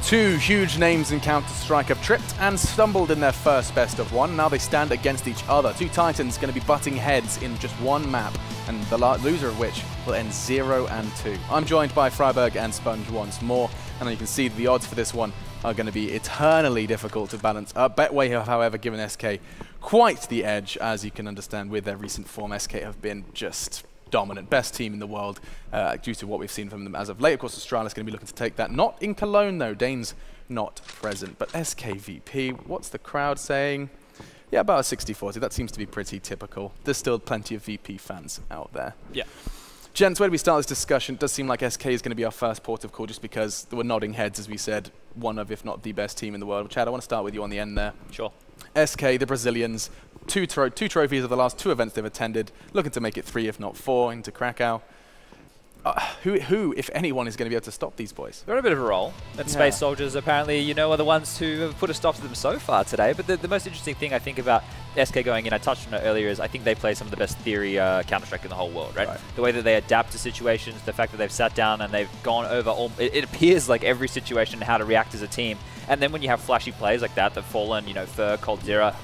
Two huge names in Counter-Strike have tripped and stumbled in their first best of one. Now they stand against each other. Two titans going to be butting heads in just one map, and the loser of which will end 0-2. I'm joined by Freiburg and Sponge once more, and you can see the odds for this one are going to be eternally difficult to balance. Betway have, however, given SK quite the edge, as you can understand with their recent form. SK have been just dominant, best team in the world due to what we've seen from them as of late. Of course, Astralis going to be looking to take that. Not in Cologne, though. Dane's not present. But SKVP, what's the crowd saying? Yeah, about a 60-40. That seems to be pretty typical. There's still plenty of VP fans out there. Yeah. Gents, where do we start this discussion? It does seem like SK is going to be our first port of call just because we're nodding heads, as we said, one of, if not the best team in the world. Chad, I want to start with you on the end there. Sure. SK, the Brazilians, two trophies of the last two events they've attended, looking to make it 3, if not 4, into Krakow. Who, if anyone, is going to be able to stop these boys? They're on a bit of a roll. And Space Soldiers, apparently, you know, are the ones who have put a stop to them so far today. But the most interesting thing I think about SK going in, I touched on it earlier, is I think they play some of the best theory Counter-Strike in the whole world, right? The way that they adapt to situations, the fact that they've sat down and they've gone over all, it appears like every situation and how to react as a team. And then when you have flashy plays like that, Fallen, you know, Fur, Coldzera,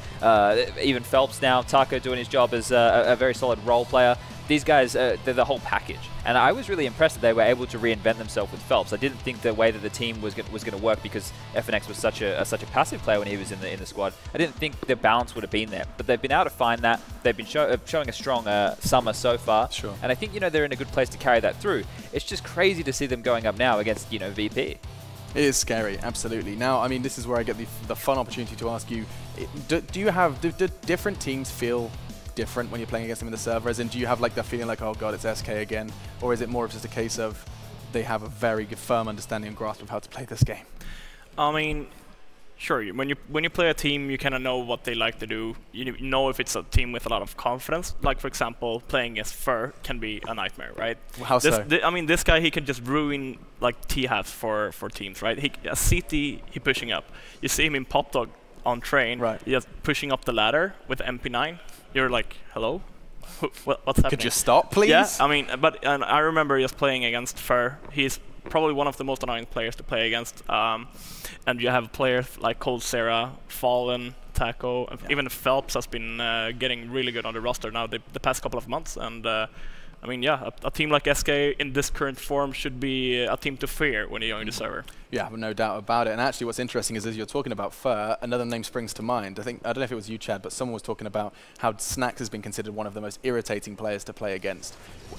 even Phelps now, Taco doing his job as a very solid role player. These guys, they're the whole package. And I was really impressed that they were able to reinvent themselves with Phelps. I didn't think the way that the team was going to work because FNX was such a passive player when he was in the squad. I didn't think the balance would have been there. But they've been able to find that. They've been showing a strong summer so far. Sure. And I think, you know, they're in a good place to carry that through. It's just crazy to see them going up now against, you know, VP. It is scary, absolutely. Now, I mean, this is where I get the fun opportunity to ask you, do different teams feel different when you're playing against them in the server? As in, do you have like that feeling like, oh god, it's SK again? Or is it more of just a case of they have a very good, firm understanding and grasp of how to play this game? I mean, sure, when you play a team, you kind of know what they like to do. You know if it's a team with a lot of confidence. Like, for example, playing against Fur can be a nightmare, right? How so? I mean, this guy, he can just ruin like T-halves for teams, right? A CT, he pushing up. You see him in Pop Dog on train, just pushing up the ladder with MP9. You're like, hello? What's happening? Could you stop, please? Yeah, I mean, but I remember just playing against Fur. He's probably one of the most annoying players to play against. And you have players like Coldzera, Fallen, Taco, even Phelps has been getting really good on the roster now the past couple of months. And I mean, yeah, a team like SK in this current form should be a team to fear when you're join the server. Yeah, no doubt about it. And actually, what's interesting is as you're talking about Fur, another name springs to mind. I don't know if it was you, Chad, but someone was talking about how Snax has been considered one of the most irritating players to play against.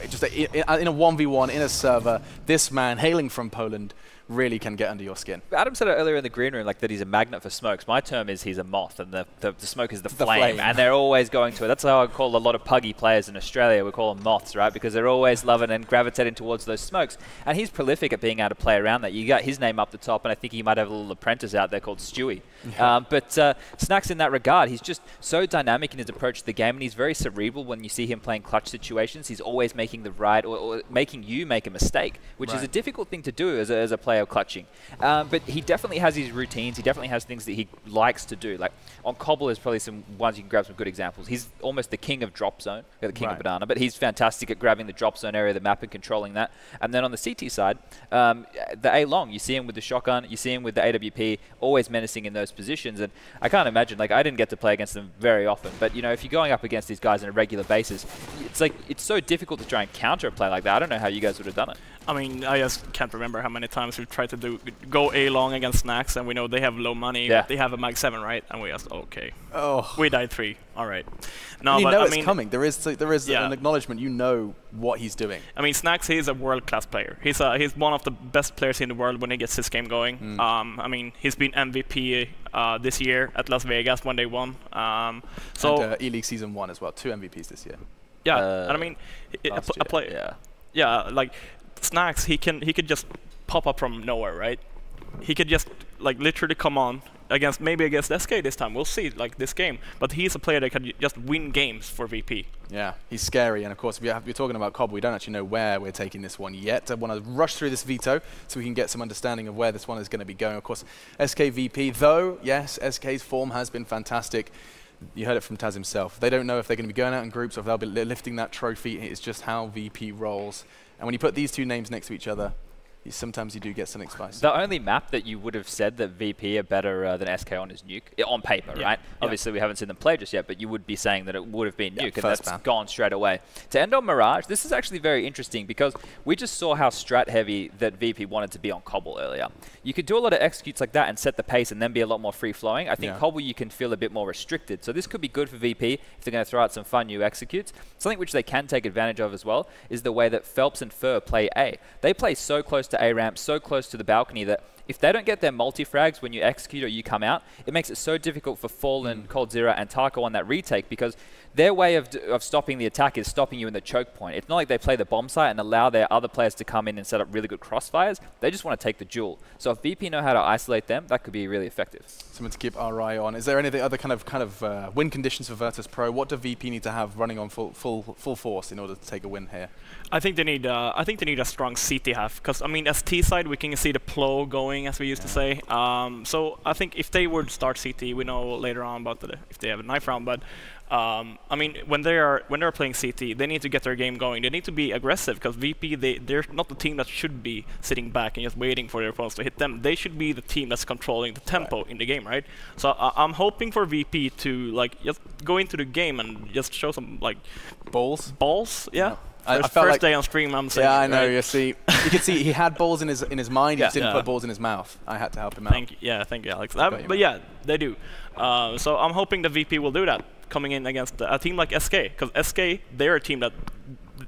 Just in a 1v1 in a server, this man hailing from Poland really can get under your skin. Adam said it earlier in the green room, like that he's a magnet for smokes. My term is he's a moth, and the smoke is the flame, and they're always going to it. That's how I call a lot of puggy players in Australia. We call them moths, right? Because they're always loving and gravitating towards those smokes. And he's prolific at being able to play around that. You got his name up the top, and I think he might have a little apprentice out there called Stewie. But Snax, in that regard, he's just so dynamic in his approach to the game, and he's very cerebral when you see him playing clutch situations. He's always making the right or making you make a mistake, which is a difficult thing to do as a player clutching. But he definitely has his routines. He definitely has things that he likes to do. Like on Cobble, there's probably some ones you can grab some good examples. He's almost the king of drop zone, or the king of banana, but he's fantastic at grabbing the drop zone area of the map and controlling that. And then on the CT side, the A-Long, you see him with the shotgun, you see him with the AWP, always menacing in those positions. And I can't imagine, like I didn't get to play against them very often, but you know, if you're going up against these guys on a regular basis, it's like, it's so difficult to try and counter a play like that. I don't know how you guys would have done it. I mean, I just can't remember how many times we've tried to go A-Long against Snax, and we know they have low money. Yeah. They have a Mag 7, right? And we just, okay. Oh. We died 3. All right. No, you know it's coming. There is an acknowledgement. You know what he's doing. I mean, Snax, he's a world-class player. He's one of the best players in the world when he gets his game going. I mean, he's been MVP this year at Las Vegas when they won. And E-League Season 1 as well. 2 MVPs this year. Yeah, and I mean, a player. Yeah, like Snax, he could just pop up from nowhere, right? He could just like literally come on maybe against SK this time. We'll see, like this game. But he's a player that can just win games for VP. Yeah, he's scary. And of course, we're talking about Cobb. We don't actually know where we're taking this one yet. I want to rush through this veto so we can get some understanding of where this one is going to be going. Of course, SKVP, though, yes, SK's form has been fantastic. You heard it from Taz himself. They don't know if they're going to be going out in groups or if they'll be lifting that trophy. It's just how VP rolls. And when you put these two names next to each other, sometimes you do get something spicy. The only map that you would have said that VP are better than SK on is Nuke, on paper, right? Obviously, we haven't seen them play just yet, but you would be saying that it would have been Nuke, and that's gone straight away. To end on Mirage, this is actually very interesting because we just saw how strat-heavy that VP wanted to be on Cobble earlier. You could do a lot of executes like that and set the pace and then be a lot more free-flowing. I think Cobble you can feel a bit more restricted, so this could be good for VP if they're going to throw out some fun new executes. Something which they can take advantage of as well is the way that Phelps and Fur play A. They play so close to A-ramp, so close to the balcony that if they don't get their multi-frags when you execute or you come out, it makes it so difficult for Fallen, coldzera, and Taco on that retake because their way of stopping the attack is stopping you in the choke point. It's not like they play the bomb site and allow their other players to come in and set up really good crossfires. They just want to take the jewel. So if VP know how to isolate them, that could be really effective. Something to keep our eye on. Is there any other kind of win conditions for Virtus.pro? What do VP need to have running on full force in order to take a win here? I think they need a strong CT half because I mean, as T side we can see the plow going, as we used to say. So I think if they would start CT, we know later on about if they have a knife round, but I mean, when they're playing CT, they need to get their game going. They need to be aggressive because VP, they're not the team that should be sitting back and just waiting for their opponents to hit them. They should be the team that's controlling the tempo in the game, right? So I'm hoping for VP to like just go into the game and just show some like balls, yeah. I First felt like day on stream, I'm saying. Yeah, I know. Right? You see, you can see he had balls in his mind. He just didn't put balls in his mouth. I had to help him out. Thank you, Alex. But yeah, they do. So I'm hoping the VP will do that coming in against a team like SK, because SK, they're a team that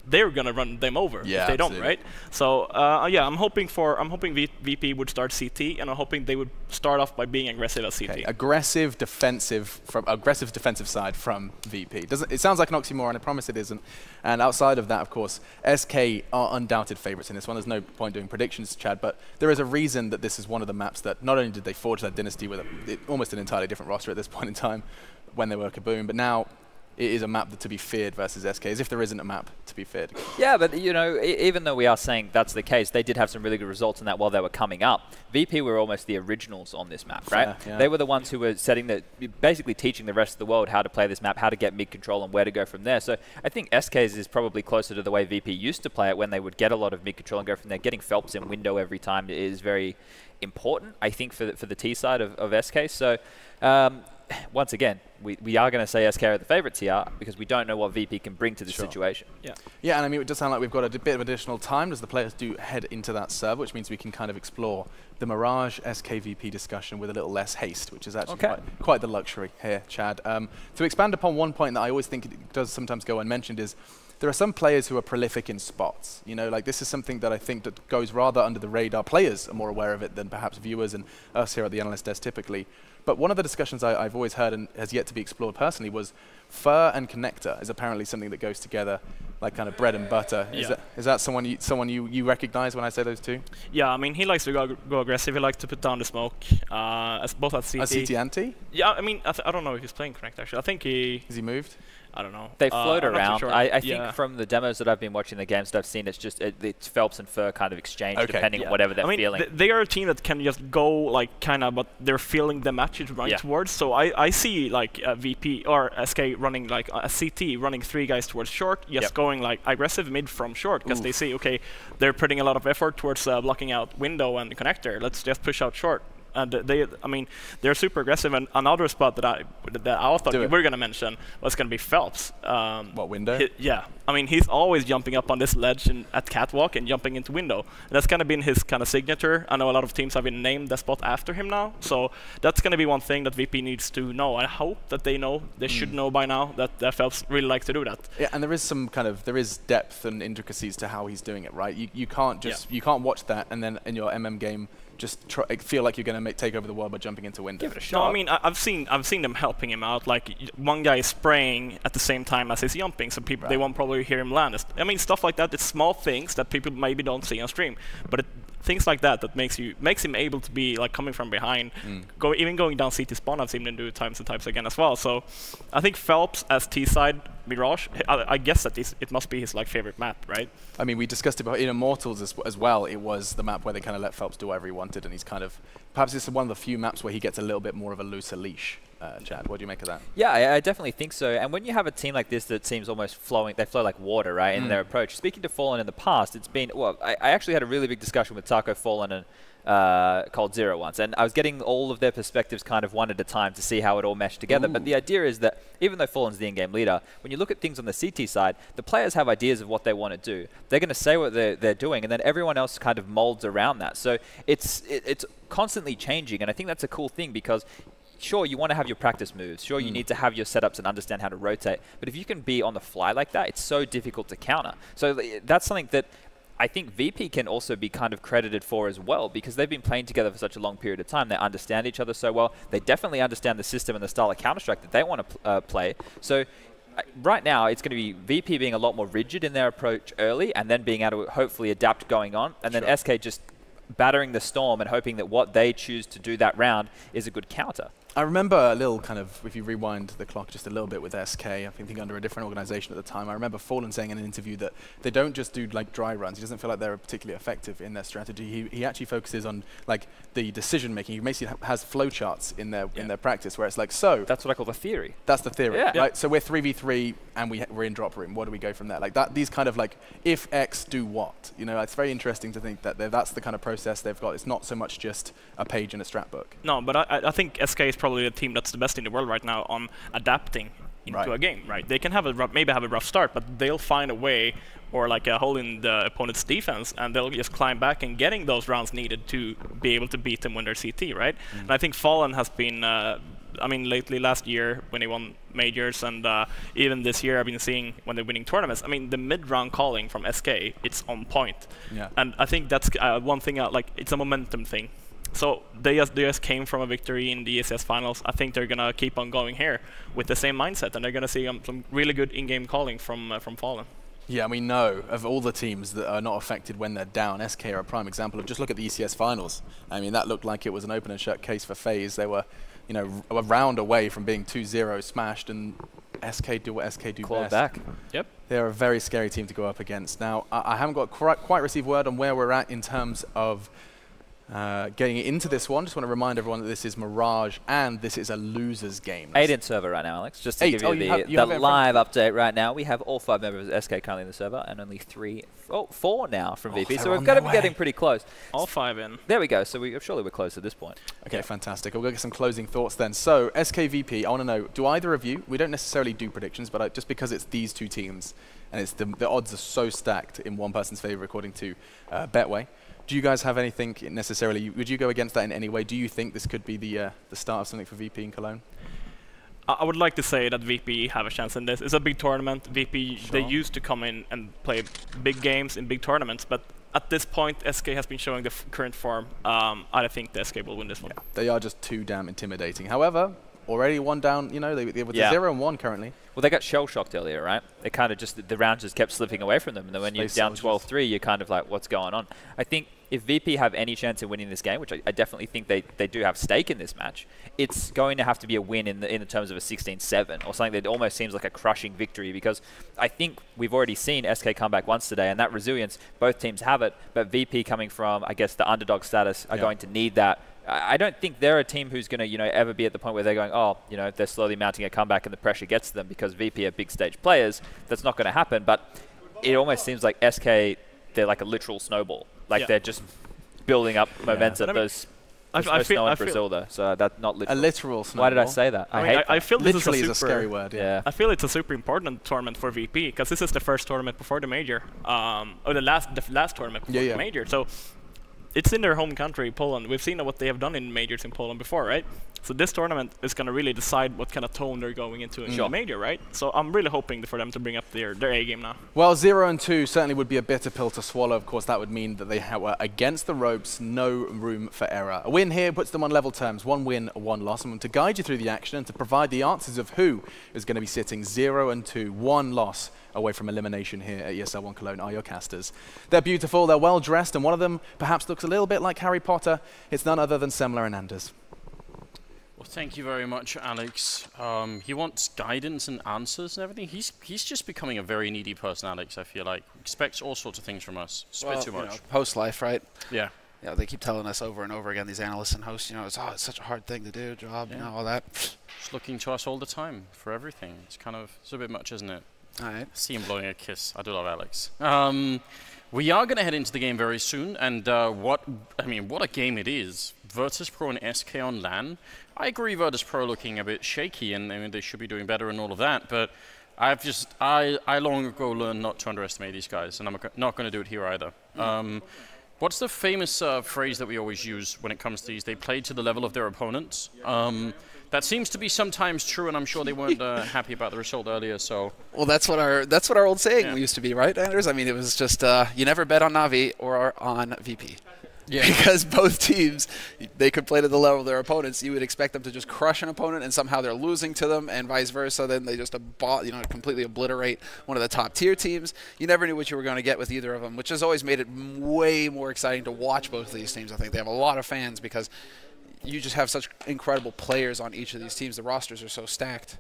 they're gonna run them over if they don't, right? So yeah, I'm hoping VP would start CT, and I'm hoping they would start off by being aggressive at CT. Okay. Aggressive defensive defensive side from VP. It sounds like an oxymoron. I promise it isn't. And outside of that, of course, SK are undoubted favorites in this one. There's no point doing predictions, Chad, but there is a reason that this is one of the maps that not only did they forge that dynasty with almost an entirely different roster at this point in time when they were Kaboom, but now it is a map to be feared versus SK, as if there isn't a map to be feared. Yeah, but you know, even though we are saying that's the case, they did have some really good results in that while they were coming up. VP were almost the originals on this map, right? Yeah. They were the ones who were basically teaching the rest of the world how to play this map, how to get mid control and where to go from there. So I think SK's is probably closer to the way VP used to play it when they would get a lot of mid control and go from there. Getting Phelps in window every time is very important, I think, for the T side of SK. So once again, we are going to say SK are the favourites here because we don't know what VP can bring to the situation. Yeah, and I mean, it does sound like we've got a bit of additional time as the players do head into that server, which means we can kind of explore the Mirage SK-VP discussion with a little less haste, which is actually quite the luxury here, Chad. To expand upon one point that I always think it does sometimes go unmentioned is there are some players who are prolific in spots. You know, like this is something that I think that goes rather under the radar. Players are more aware of it than perhaps viewers and us here at the Analyst Desk typically. But one of the discussions I've always heard and has yet to be explored personally was Fur and Connector is apparently something that goes together like kind of bread and butter. Is that someone you recognize when I say those two? Yeah, I mean, he likes to go aggressive. He likes to put down the smoke, both at CT. At CT anti? Yeah, I mean, I don't know if he's playing Connect actually. I think he... Has he moved? I don't know. They float around. Sure. I think from the demos that I've been watching, the games that I've seen, it's just it's Phelps and Fur kind of exchange depending on whatever they're feeling. They are a team that can just go like kind of, but they're feeling the matches right towards. So I see like a VP or SK running like a CT running 3 guys towards short, just going like aggressive mid from short because they see they're putting a lot of effort towards blocking out window and the connector. Let's just push out short. And they're super aggressive. And another spot that I thought we were going to mention was going to be Phelps. What, window? I mean, he's always jumping up on this ledge at catwalk and jumping into window. And that's kind of been his kind of signature. I know a lot of teams have been named the spot after him now. So that's going to be one thing that VP needs to know. I hope that they know. They should know by now that Phelps really likes to do that. Yeah, and there is some there is depth and intricacies to how he's doing it, right? You can't just you can't watch that and then in your MM game just feel like you're going to take over the world by jumping into window. Give it a shot. No, I mean, I've seen them helping him out. Like one guy is spraying at the same time as he's jumping, so people they won't probably hear him land. I mean, stuff like that. It's small things that people maybe don't see on stream, but things like that makes him able to be like coming from behind, even going down CT spawn. I've seen him do it times and times again as well. So I think Phelps as T side Mirage, I guess that it must be his like favorite map, right? I mean, we discussed it in Immortals as well. It was the map where they kind of let Phelps do whatever he wanted, and he's kind of, perhaps it's one of the few maps where he gets a little bit more of a looser leash. Chad, what do you make of that? Yeah, I definitely think so. And when you have a team like this that seems almost flowing, they flow like water, right, in their approach. Speaking to Fallen in the past, it's been, well, I actually had a really big discussion with Taco, Fallen, and Cold Zero once, and I was getting all of their perspectives kind of one at a time to see how it all meshed together. But the idea is that even though Fallen's the in-game leader, when you look at things on the CT side, the players have ideas of what they want to do. They're going to say what they're doing, and then everyone else kind of molds around that. So it's constantly changing, and I think that's a cool thing because sure, you want to have your practice moves. Sure, you need to have your setups and understand how to rotate. But if you can be on the fly like that, it's so difficult to counter. So that's something that I think VP can also be kind of credited for as well, because they've been playing together for such a long period of time. They understand each other so well. They definitely understand the system and the style of Counter-Strike that they want to play. So right now, it's going to be VP being a lot more rigid in their approach early, and then being able to hopefully adapt going on, and then SK just battering the storm and hoping that what they choose to do that round is a good counter. I remember a little kind of, if you rewind the clock just a little bit with SK, I think under a different organization at the time, I remember Fallen saying in an interview that they don't just do like dry runs. He doesn't feel like they're particularly effective in their strategy. He actually focuses on like the decision making. He basically has flowcharts in their practice where it's like, so that's what I call the theory. That's the theory, right? So we're 3v3 and we're in drop room. What do we go from there? Like that, these kind of like, if X, do what? You know, it's very interesting to think that that's the kind of process they've got. It's not so much just a page in a strat book. No, but I think SK is probably the team that's the best in the world right now on adapting into a game, right? They can have maybe have a rough start, but they'll find a way or like a hole in the opponent's defense, and they'll just climb back and getting those rounds needed to be able to beat them when they're CT, right? And I think Fallen has been, I mean, lately last year when he won majors, and even this year I've been seeing when they're winning tournaments. I mean, the mid-round calling from SK, it's on point. Yeah. And I think that's one thing, like it's a momentum thing. So they just came from a victory in the ESS finals. I think they're gonna keep on going here with the same mindset, and they're gonna see some really good in-game calling from Fallen. Yeah, we know of all the teams that are not affected when they're down, SK are a prime example of. Just look at the ECS finals. I mean, that looked like it was an open and shut case for FaZe. They were, you know, a round away from being 2-0 smashed, and SK do what SK do best. Back. Yep. They're a very scary team to go up against. Now, I haven't got quite received word on where we're at in terms of getting into this one. Just want to remind everyone that this is Mirage and this is a loser's game. 8 in server right now, Alex. Just to give you the live update right now. We have all 5 members of SK currently in the server and only 4 now from VP. So we've got to be getting pretty close. All 5 in. There we go. So surely we're close at this point. Okay, fantastic. We'll get some closing thoughts then. So SKVP, I want to know, do either of you, we don't necessarily do predictions, but just because it's these two teams and it's the odds are so stacked in one person's favor according to Betway, do you guys have anything necessarily? Would you go against that in any way? Do you think this could be the start of something for VP in Cologne? I would like to say that VP have a chance in this. It's a big tournament. VP, they used to come in and play big games in big tournaments, but at this point, SK has been showing the current form. I think the SK will win this one. Yeah, they are just too damn intimidating. However, already one down, you know, they're 0-1 currently. Well, they got shell-shocked earlier, right? They kind of just, the rounds just kept slipping away from them. And then when you're down 12-3, you're kind of like, what's going on? I think if VP have any chance of winning this game, which I definitely think they do have stake in this match, it's going to have to be a win in the terms of a 16-7 or something that almost seems like a crushing victory, because I think we've already seen SK come back once today, and that resilience, both teams have it, but VP coming from, I guess, the underdog status are going to need that. I don't think they're a team who's going to, you know, ever be at the point where they're going, oh, you know, they're slowly mounting a comeback and the pressure gets to them because VP are big stage players. That's not going to happen. But it almost seems like SK, they're like a literal snowball. Like they're just building up momentum. There's no snow in Brazil, though, so that's not literal. A literal snowball. Why did I say that? I feel this literally is a scary word. Yeah. I feel it's a super important tournament for VP because this is the first tournament before the major, or the last tournament before the major. So it's in their home country, Poland. We've seen what they have done in majors in Poland before, right? So this tournament is going to really decide what kind of tone they're going into in the major, right? So I'm really hoping for them to bring up their A game now. Well, 0-2 certainly would be a bitter pill to swallow. Of course, that would mean that they were against the ropes, no room for error. A win here puts them on level terms, 1 win, 1 loss. And to guide you through the action and to provide the answers of who is going to be sitting 0-2, 1 loss away from elimination here at ESL One Cologne are your casters. They're beautiful, they're well dressed, and one of them perhaps looks a little bit like Harry Potter. It's none other than Semler and Anders. Was thank you very much, Alex. He wants guidance and answers and everything. He's just becoming a very needy person, Alex, I feel like. Expects all sorts of things from us. It's a bit too much. Host life, right? Yeah. Yeah, they keep telling us over and over again, these analysts and hosts, it's such a hard thing to do, job, all that. Just looking to us all the time for everything. It's a bit much, isn't it? All right. See him blowing a kiss. I do love Alex. We are going to head into the game very soon, and what a game it is. Virtus.pro and SK on LAN. I agree Virtus.pro looking a bit shaky, and I mean, they should be doing better and all of that, but I long ago learned not to underestimate these guys, and I'm not going to do it here either. What's the famous phrase that we always use when it comes to these? They play to the level of their opponents. That seems to be sometimes true, and I'm sure they weren't happy about the result earlier. So, well, that's what our old saying used to be, right, Anders? I mean, it was just you never bet on Navi or on VP. Yeah. Because both teams, they could play to the level of their opponents. You would expect them to just crush an opponent, and somehow they're losing to them, and vice versa. Then they just completely obliterate one of the top tier teams. You never knew what you were going to get with either of them, which has always made it way more exciting to watch both of these teams. I think they have a lot of fans because you just have such incredible players on each of these teams. The rosters are so stacked.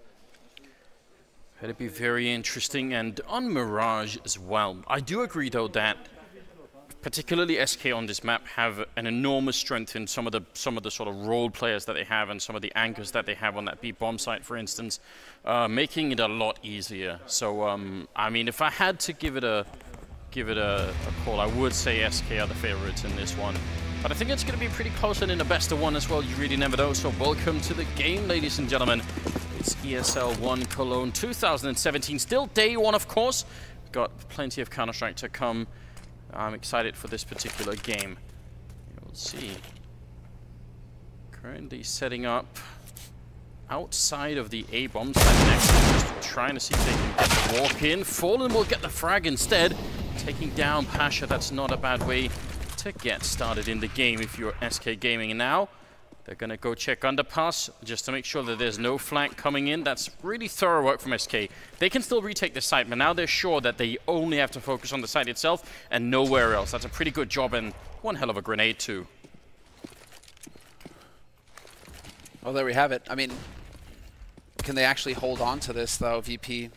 It'd be very interesting, and on Mirage as well. I do agree, though, that particularly SK on this map have an enormous strength in some of the sort of role players that they have and some of the anchors that they have on that B bomb site, for instance, making it a lot easier. So, I mean, if I had to give it a call, I would say SK are the favorites in this one. But I think it's going to be pretty close, and in a best of one as well. You really never know. So welcome to the game, ladies and gentlemen. It's ESL One Cologne 2017. Still day one, of course. Got plenty of Counter-Strike to come. I'm excited for this particular game. We'll see. Currently setting up outside of the A bomb site next. Just trying to see if they can get the walk in. Fallen will get the frag instead. Taking down Pasha. That's not a bad way to get started in the game if you're SK Gaming. And now they're going to go check underpass just to make sure that there's no flank coming in. That's really thorough work from SK. They can still retake the site, but now they're sure that they only have to focus on the site itself and nowhere else. That's a pretty good job, and one hell of a grenade too. Well, there we have it. I mean, can they actually hold on to this, though, VP?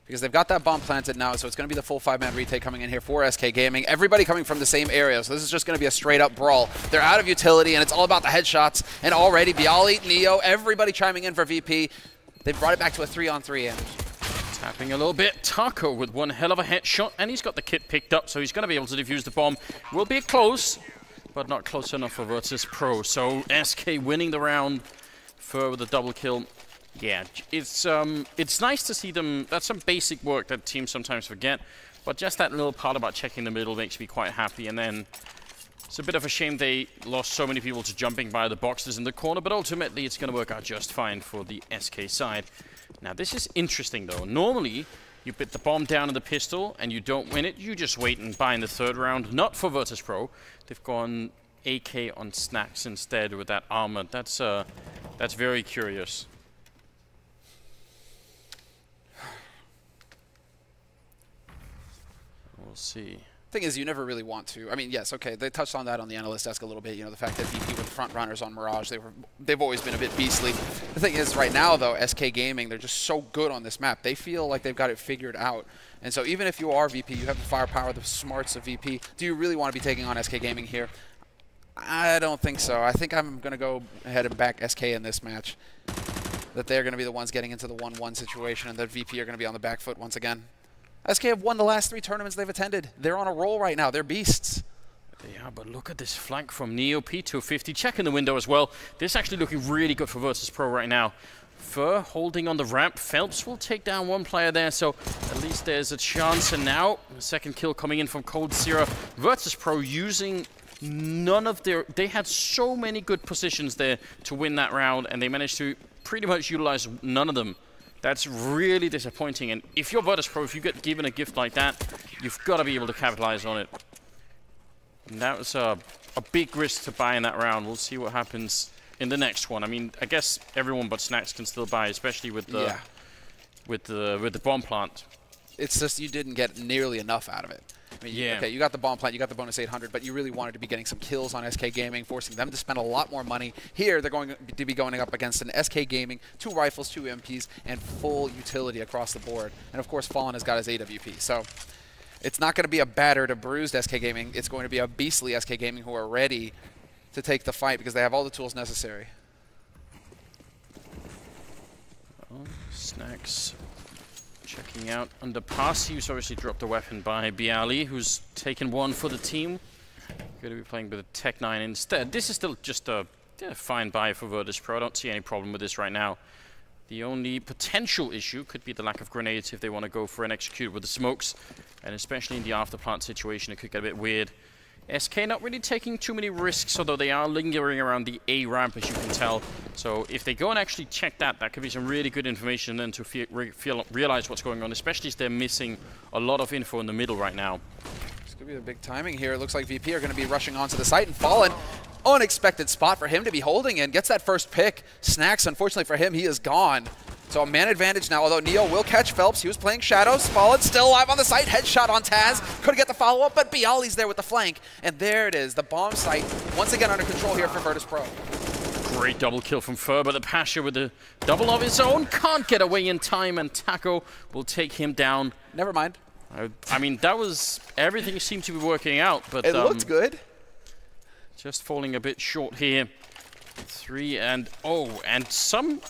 Because they've got that bomb planted now, so it's going to be the full 5-man retake coming in here for SK Gaming. Everybody coming from the same area, so this is just going to be a straight-up brawl. They're out of utility, and it's all about the headshots. And already, Bialy, Neo, everybody chiming in for VP. They brought it back to a 3-on-3, Anders. Tapping a little bit. Taco with one hell of a headshot, and he's got the kit picked up, so he's going to be able to defuse the bomb. Will be close, but not close enough for Virtus.pro. So SK winning the round for the double kill. Yeah, it's nice to see them. That's some basic work that teams sometimes forget, but just that little part about checking the middle makes me quite happy. And then it's a bit of a shame they lost so many people to jumping by the boxes in the corner, but ultimately it's going to work out just fine for the SK side. Now this is interesting though. Normally you put the bomb down in the pistol and you don't win it, you just wait and buy in the third round. Not for Virtus.pro. They've gone AK on Snacks instead with that armor. That's very curious. We'll see. Thing is, you never really want to. I mean, yes, okay, they touched on that on the analyst desk a little bit. The fact that VP were the front runners on Mirage, they've always been a bit beastly. The thing is, right now though, SK Gaming, they're just so good on this map. They feel like they've got it figured out. And so even if you are VP, you have the firepower, the smarts of VP. Do you really want to be taking on SK Gaming here? I don't think so. I think I'm going to go ahead and back SK in this match. That they're going to be the ones getting into the 1-1 situation, and that VP are going to be on the back foot once again. SK have won the last 3 tournaments they've attended. They're on a roll right now. They're beasts. Yeah, but look at this flank from Neo. P250 checking the window as well. This is actually looking really good for Virtus.pro right now. Fur holding on the ramp. Phelps will take down one player there, so at least there's a chance. And now, the second kill coming in from Cold Zero. Virtus.pro using none of their... They had so many good positions there to win that round, and they managed to pretty much utilize none of them. That's really disappointing, and if you're Virtus.pro, if you get given a gift like that, you've got to be able to capitalize on it. And that was a big risk to buy in that round. We'll see what happens in the next one. I mean, I guess everyone but Snacks can still buy, especially with the with the bomb plant. It's just you didn't get nearly enough out of it. I mean, Yeah. okay, you got the bomb plant, you got the bonus 800, but you really wanted to be getting some kills on SK Gaming, forcing them to spend a lot more money. Here, they're going to be going up against an SK Gaming, 2 rifles, 2 MPs, and full utility across the board. And of course, Fallen has got his AWP. So it's not going to be a battered, a bruised SK Gaming. It's going to be a beastly SK Gaming who are ready to take the fight because they have all the tools necessary. Oh, Snacks checking out underpass. He's obviously dropped a weapon by Bialy, who's taken one for the team. Going to be playing with a Tech 9 instead. This is still just a fine buy for Virtus.pro. I don't see any problem with this right now. The only potential issue could be the lack of grenades if they want to go for an execute with the smokes. And especially in the afterplant situation, it could get a bit weird. SK not really taking too many risks, although they are lingering around the A ramp, as you can tell. So if they go and actually check that, that could be some really good information then to realize what's going on, especially as they're missing a lot of info in the middle right now. It's going to be the big timing here. It looks like VP are going to be rushing onto the site, and Fallen, unexpected spot for him to be holding in, gets that first pick. Snacks, unfortunately for him, he is gone. So a man advantage now, although Neo will catch Phelps. He was playing Shadows. Fallen still alive on the site. Headshot on Taz. Couldn't get the follow-up, but Bialy's there with the flank. And there it is. The bomb site once again under control here for Virtus.pro. Great double kill from Fur, but the Pasha with the double of his own can't get away in time, and Taco will take him down. Never mind. I mean, that was... everything seemed to be working out, but... It looked good. Just falling a bit short here. 3 and some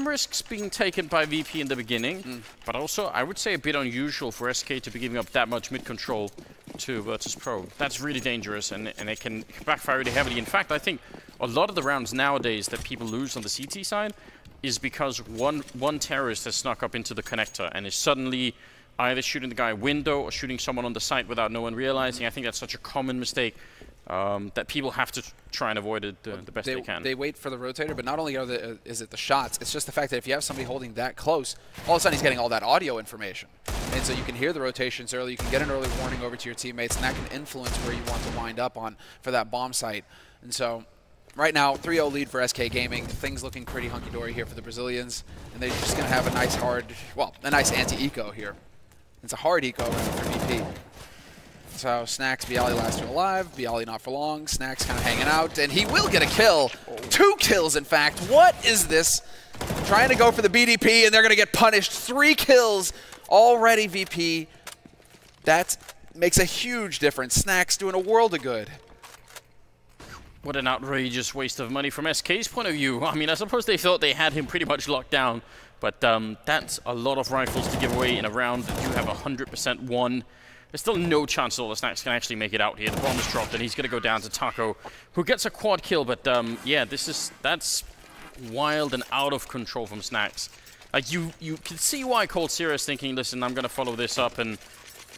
risks being taken by VP in the beginning, but also I would say a bit unusual for SK to be giving up that much mid control to Virtus.pro. That's really dangerous, and it can backfire really heavily. In fact, I think a lot of the rounds nowadays that people lose on the CT side is because one terrorist has snuck up into the connector and is suddenly either shooting the guy window or shooting someone on the site without no one realizing. I think that's such a common mistake that people have to try and avoid it the best they can. They wait for the rotator, but not only is it the shots, it's just the fact that if you have somebody holding that close, all of a sudden he's getting all that audio information. And so you can hear the rotations early, you can get an early warning over to your teammates, and that can influence where you want to wind up on for that bomb site. And so right now, 3-0 lead for SK Gaming. Things looking pretty hunky-dory here for the Brazilians. And they're just going to have a nice a nice anti-eco here. It's a hard eco for VP. So Snacks, Bialy last two alive. Bialy not for long. Snacks kind of hanging out, and he will get a kill. 2 kills, in fact. What is this? Trying to go for the BDP, and they're going to get punished. 3 kills already, VP. That makes a huge difference. Snacks doing a world of good. What an outrageous waste of money from SK's point of view. I mean, I suppose they thought they had him pretty much locked down, but that's a lot of rifles to give away in a round that you have 100% won. There's still no chance all the Snacks can actually make it out here. The bomb is dropped, and he's going to go down to Taco, who gets a quad kill. But yeah, that's wild and out of control from Snacks. Like you can see why Cold Zero is thinking, listen, I'm going to follow this up, and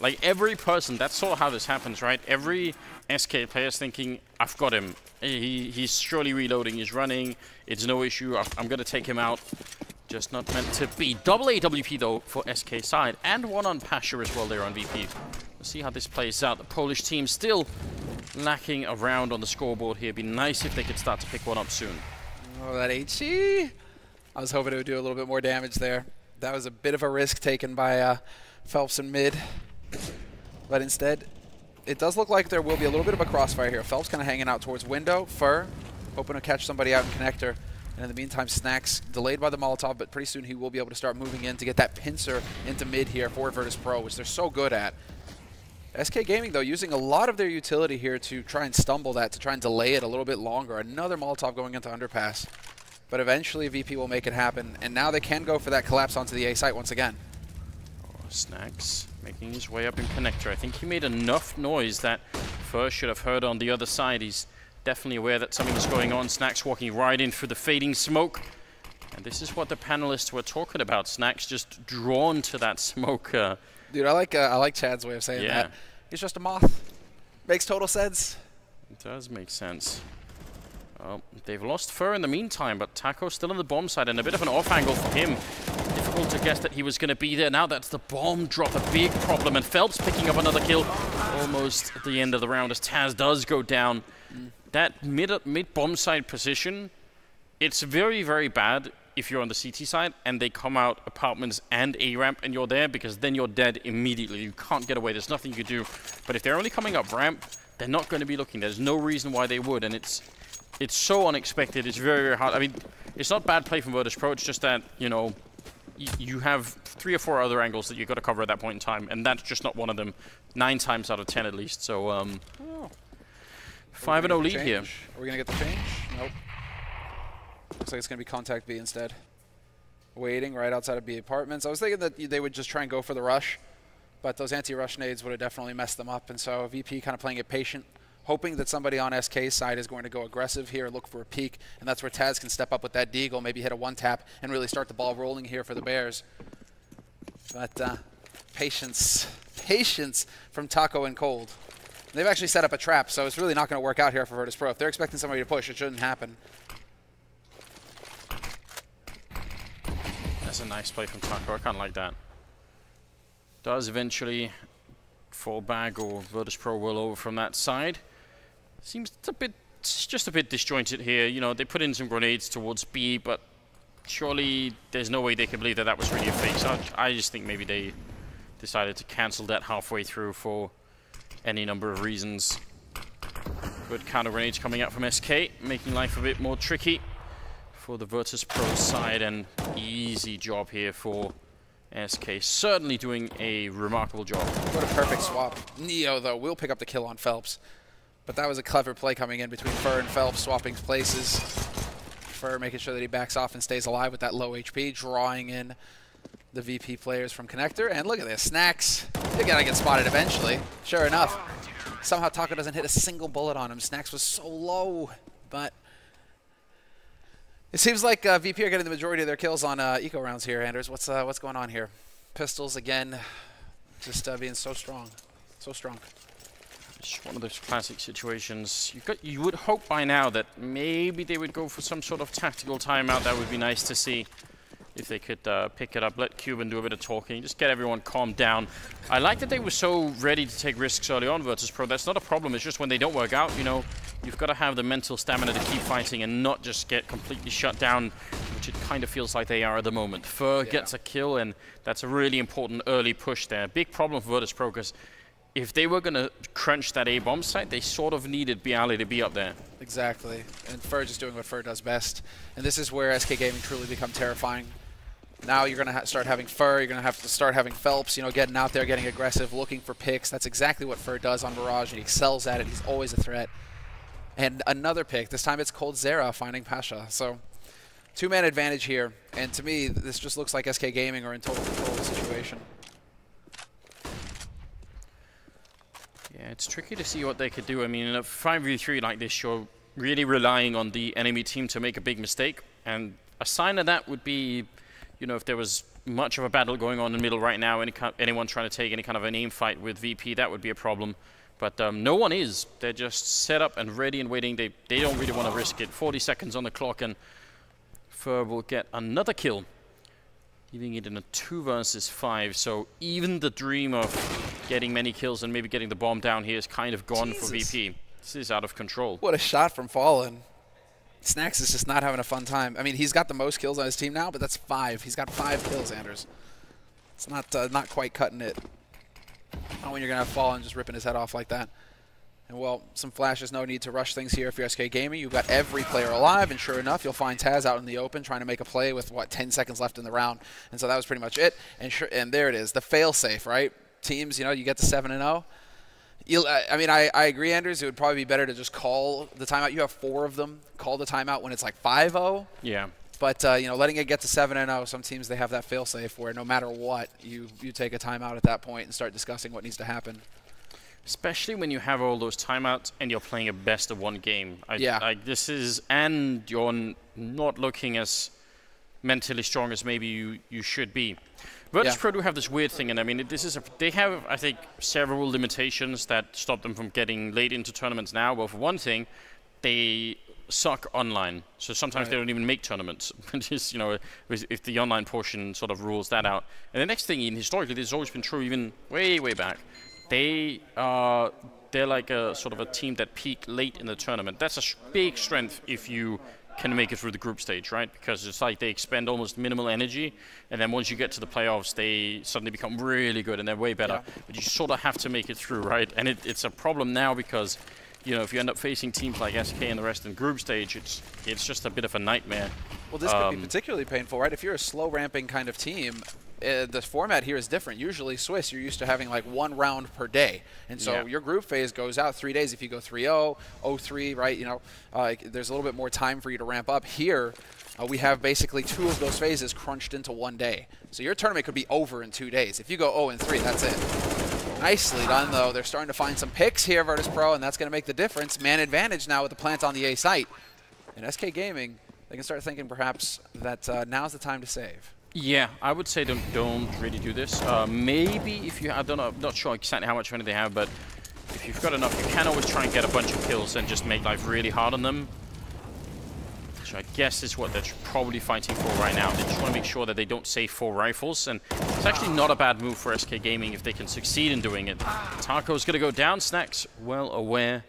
like every person, that's sort of how this happens, right? Every SK player is thinking, I've got him. He's surely reloading. He's running. It's no issue. I'm going to take him out. Just not meant to be. Double AWP, though, for SK side. And one on Pasha as well there on VP. We'll see how this plays out. The Polish team still lacking a round on the scoreboard here. It'd be nice if they could start to pick one up soon. Oh, that HE. I was hoping it would do a little bit more damage there. That was a bit of a risk taken by Phelps in mid. But instead, it does look like there will be a little bit of a crossfire here. Phelps kind of hanging out towards window. Fur, hoping to catch somebody out in connector. And in the meantime, Snacks delayed by the Molotov, but pretty soon he will be able to start moving in to get that pincer into mid here for Virtus.pro, which they're so good at. SK Gaming, though, using a lot of their utility here to try and stumble that, to try and delay it a little bit longer. Another Molotov going into underpass. But eventually VP will make it happen, and now they can go for that collapse onto the A site once again. Oh, Snacks making his way up in connector. I think he made enough noise that Fur should have heard on the other side. He's definitely aware that something is going on. Snacks walking right in through the fading smoke. And this is what the panelists were talking about. Snacks just drawn to that smoke. Dude, I like Chad's way of saying that. He's just a moth. Makes total sense. It does make sense. Well, they've lost Fur in the meantime, but Taco's still on the bomb side, and a bit of an off angle for him. Difficult to guess that he was going to be there. Now that's the bomb drop, a big problem, and Phelps picking up another kill almost at the end of the round as Taz does go down. That mid bomb side position, it's very, very bad if you're on the CT side and they come out apartments and A ramp and you're there, because then you're dead immediately. You can't get away. There's nothing you can do. But if they're only coming up ramp, they're not going to be looking. There's no reason why they would, and it's so unexpected. It's very, very hard. I mean, it's not bad play from Virtus.pro. It's just that, you know, you have 3 or 4 other angles that you've got to cover at that point in time, and that's just not one of them. 9 times out of 10 at least. So 5-0 lead here. Are we going to get the change? Nope. Looks like it's going to be contact B instead. Waiting right outside of B apartments. I was thinking that they would just try and go for the rush, but those anti-rush nades would have definitely messed them up, and so VP kind of playing it patient, hoping that somebody on SK's side is going to go aggressive here, look for a peek, and that's where Taz can step up with that deagle, maybe hit a one-tap, and really start the ball rolling here for the Bears. But patience from Taco and Cold. They've actually set up a trap, so it's really not going to work out here for Virtus.pro. If they're expecting somebody to push, it shouldn't happen. That's a nice play from Taco. I kind of like that. Does eventually fall back, or Virtus.pro will over from that side. Seems just a bit disjointed here. You know, they put in some grenades towards B, but surely there's no way they can believe that that was really a fake. So I just think maybe they decided to cancel that halfway through for any number of reasons. Good counter grenades coming out from SK, making life a bit more tricky for the Virtus.pro side, and easy job here for SK. Certainly doing a remarkable job. What a perfect swap. Neo, though, will pick up the kill on Phelps, but that was a clever play coming in between Fur and Phelps, swapping places. Fur making sure that he backs off and stays alive with that low HP, drawing in the VP players from Connector. And look at this, Snacks. They're gonna get spotted eventually. Sure enough. Somehow Taco doesn't hit a single bullet on him. Snacks was so low, but it seems like VP are getting the majority of their kills on eco rounds here, Anders. What's going on here? Pistols again, just being so strong, so strong. It's one of those classic situations. You would hope by now that maybe they would go for some sort of tactical timeout. That would be nice to see. If they could pick it up, let Cuban do a bit of talking, just get everyone calmed down. I like that they were so ready to take risks early on, Virtus.pro. That's not a problem. It's just when they don't work out, you know, you've got to have the mental stamina to keep fighting and not just get completely shut down, which it kind of feels like they are at the moment. Fur gets a kill, and that's a really important early push there. Big problem for Virtus.pro, because if they were going to crunch that A-bomb site, they sort of needed Bialy to be up there. Exactly. And Fur just doing what Fur does best. And this is where SK Gaming truly become terrifying. Now you're going to start having Fur, you're going to have to start having Phelps, you know, getting out there, getting aggressive, looking for picks. That's exactly what Fur does on Mirage, and he excels at it. He's always a threat. And another pick. This time it's Cold Zera finding Pasha. So 2-man advantage here. And to me, this just looks like SK Gaming are in total control of the situation. Yeah, it's tricky to see what they could do. I mean, in a 5v3 like this, you're really relying on the enemy team to make a big mistake. And a sign of that would be, you know, if there was much of a battle going on in the middle right now, anyone trying to take any kind of an aim fight with VP, that would be a problem. But no one is. They're just set up and ready and waiting. They don't really want to risk it. 40 seconds on the clock, and Fur will get another kill, leaving it in a 2 versus 5. So even the dream of getting many kills and maybe getting the bomb down here is kind of gone for VP. This is out of control. What a shot from Fallen. Snacks is just not having a fun time. I mean, he's got the most kills on his team now, but that's 5. He's got 5 kills, Anders. It's not quite cutting it. Not when you're going to have Fallen just ripping his head off like that. And, well, some flashes, no need to rush things here if you're SK Gaming. You've got every player alive, and sure enough, you'll find Taz out in the open trying to make a play with, what, 10 seconds left in the round. And so that was pretty much it. And there it is, the fail-safe, right? Teams, you know, you get to 7-0. I mean, I agree, Anders. It would probably be better to just call the timeout. You have 4 of them. Call the timeout when it's like 5-0. Yeah. But, you know, letting it get to 7-0, some teams, they have that fail-safe where no matter what, you take a timeout at that point and start discussing what needs to happen. Especially when you have all those timeouts and you're playing a best-of-1 game. This is, and you're not looking as mentally strong as maybe you should be. Virtus.pro do have this weird thing, and I mean, they have, I think, several limitations that stop them from getting late into tournaments now. Well, for one thing, they suck online, so sometimes they don't even make tournaments. Just, you know, if the online portion sort of rules that out. And the next thing, historically, this has always been true, even way back. They're like a sort of a team that peak late in the tournament. That's a big strength if you can make it through the group stage, right? Because it's like they expend almost minimal energy, and then once you get to the playoffs, they suddenly become really good and they're way better. Yeah. But you sort of have to make it through, right? And it's a problem now because, you know, if you end up facing teams like SK and the rest in group stage, it's just a bit of a nightmare. Well, this could be particularly painful, right? If you're a slow ramping kind of team, the format here is different. Usually Swiss, you're used to having like 1 round per day. And so your group phase goes out 3 days. If you go 3-0, 0-3, right, you know, there's a little bit more time for you to ramp up. Here, we have basically 2 of those phases crunched into 1 day. So your tournament could be over in 2 days. If you go 0-3, that's it. Nicely done, though. They're starting to find some picks here, Virtus.pro, and that's going to make the difference. Man advantage now with the plant on the A site. And SK Gaming, they can start thinking perhaps that now's the time to save. Yeah, I would say don't really do this. Maybe if you, I don't know, I'm not sure exactly how much money they have, but if you've got enough, you can always try and get a bunch of kills and just make life really hard on them. Which I guess is what they're probably fighting for right now. They just want to make sure that they don't save 4 rifles, and it's actually not a bad move for SK Gaming if they can succeed in doing it. Taco's going to go down, Snacks well aware.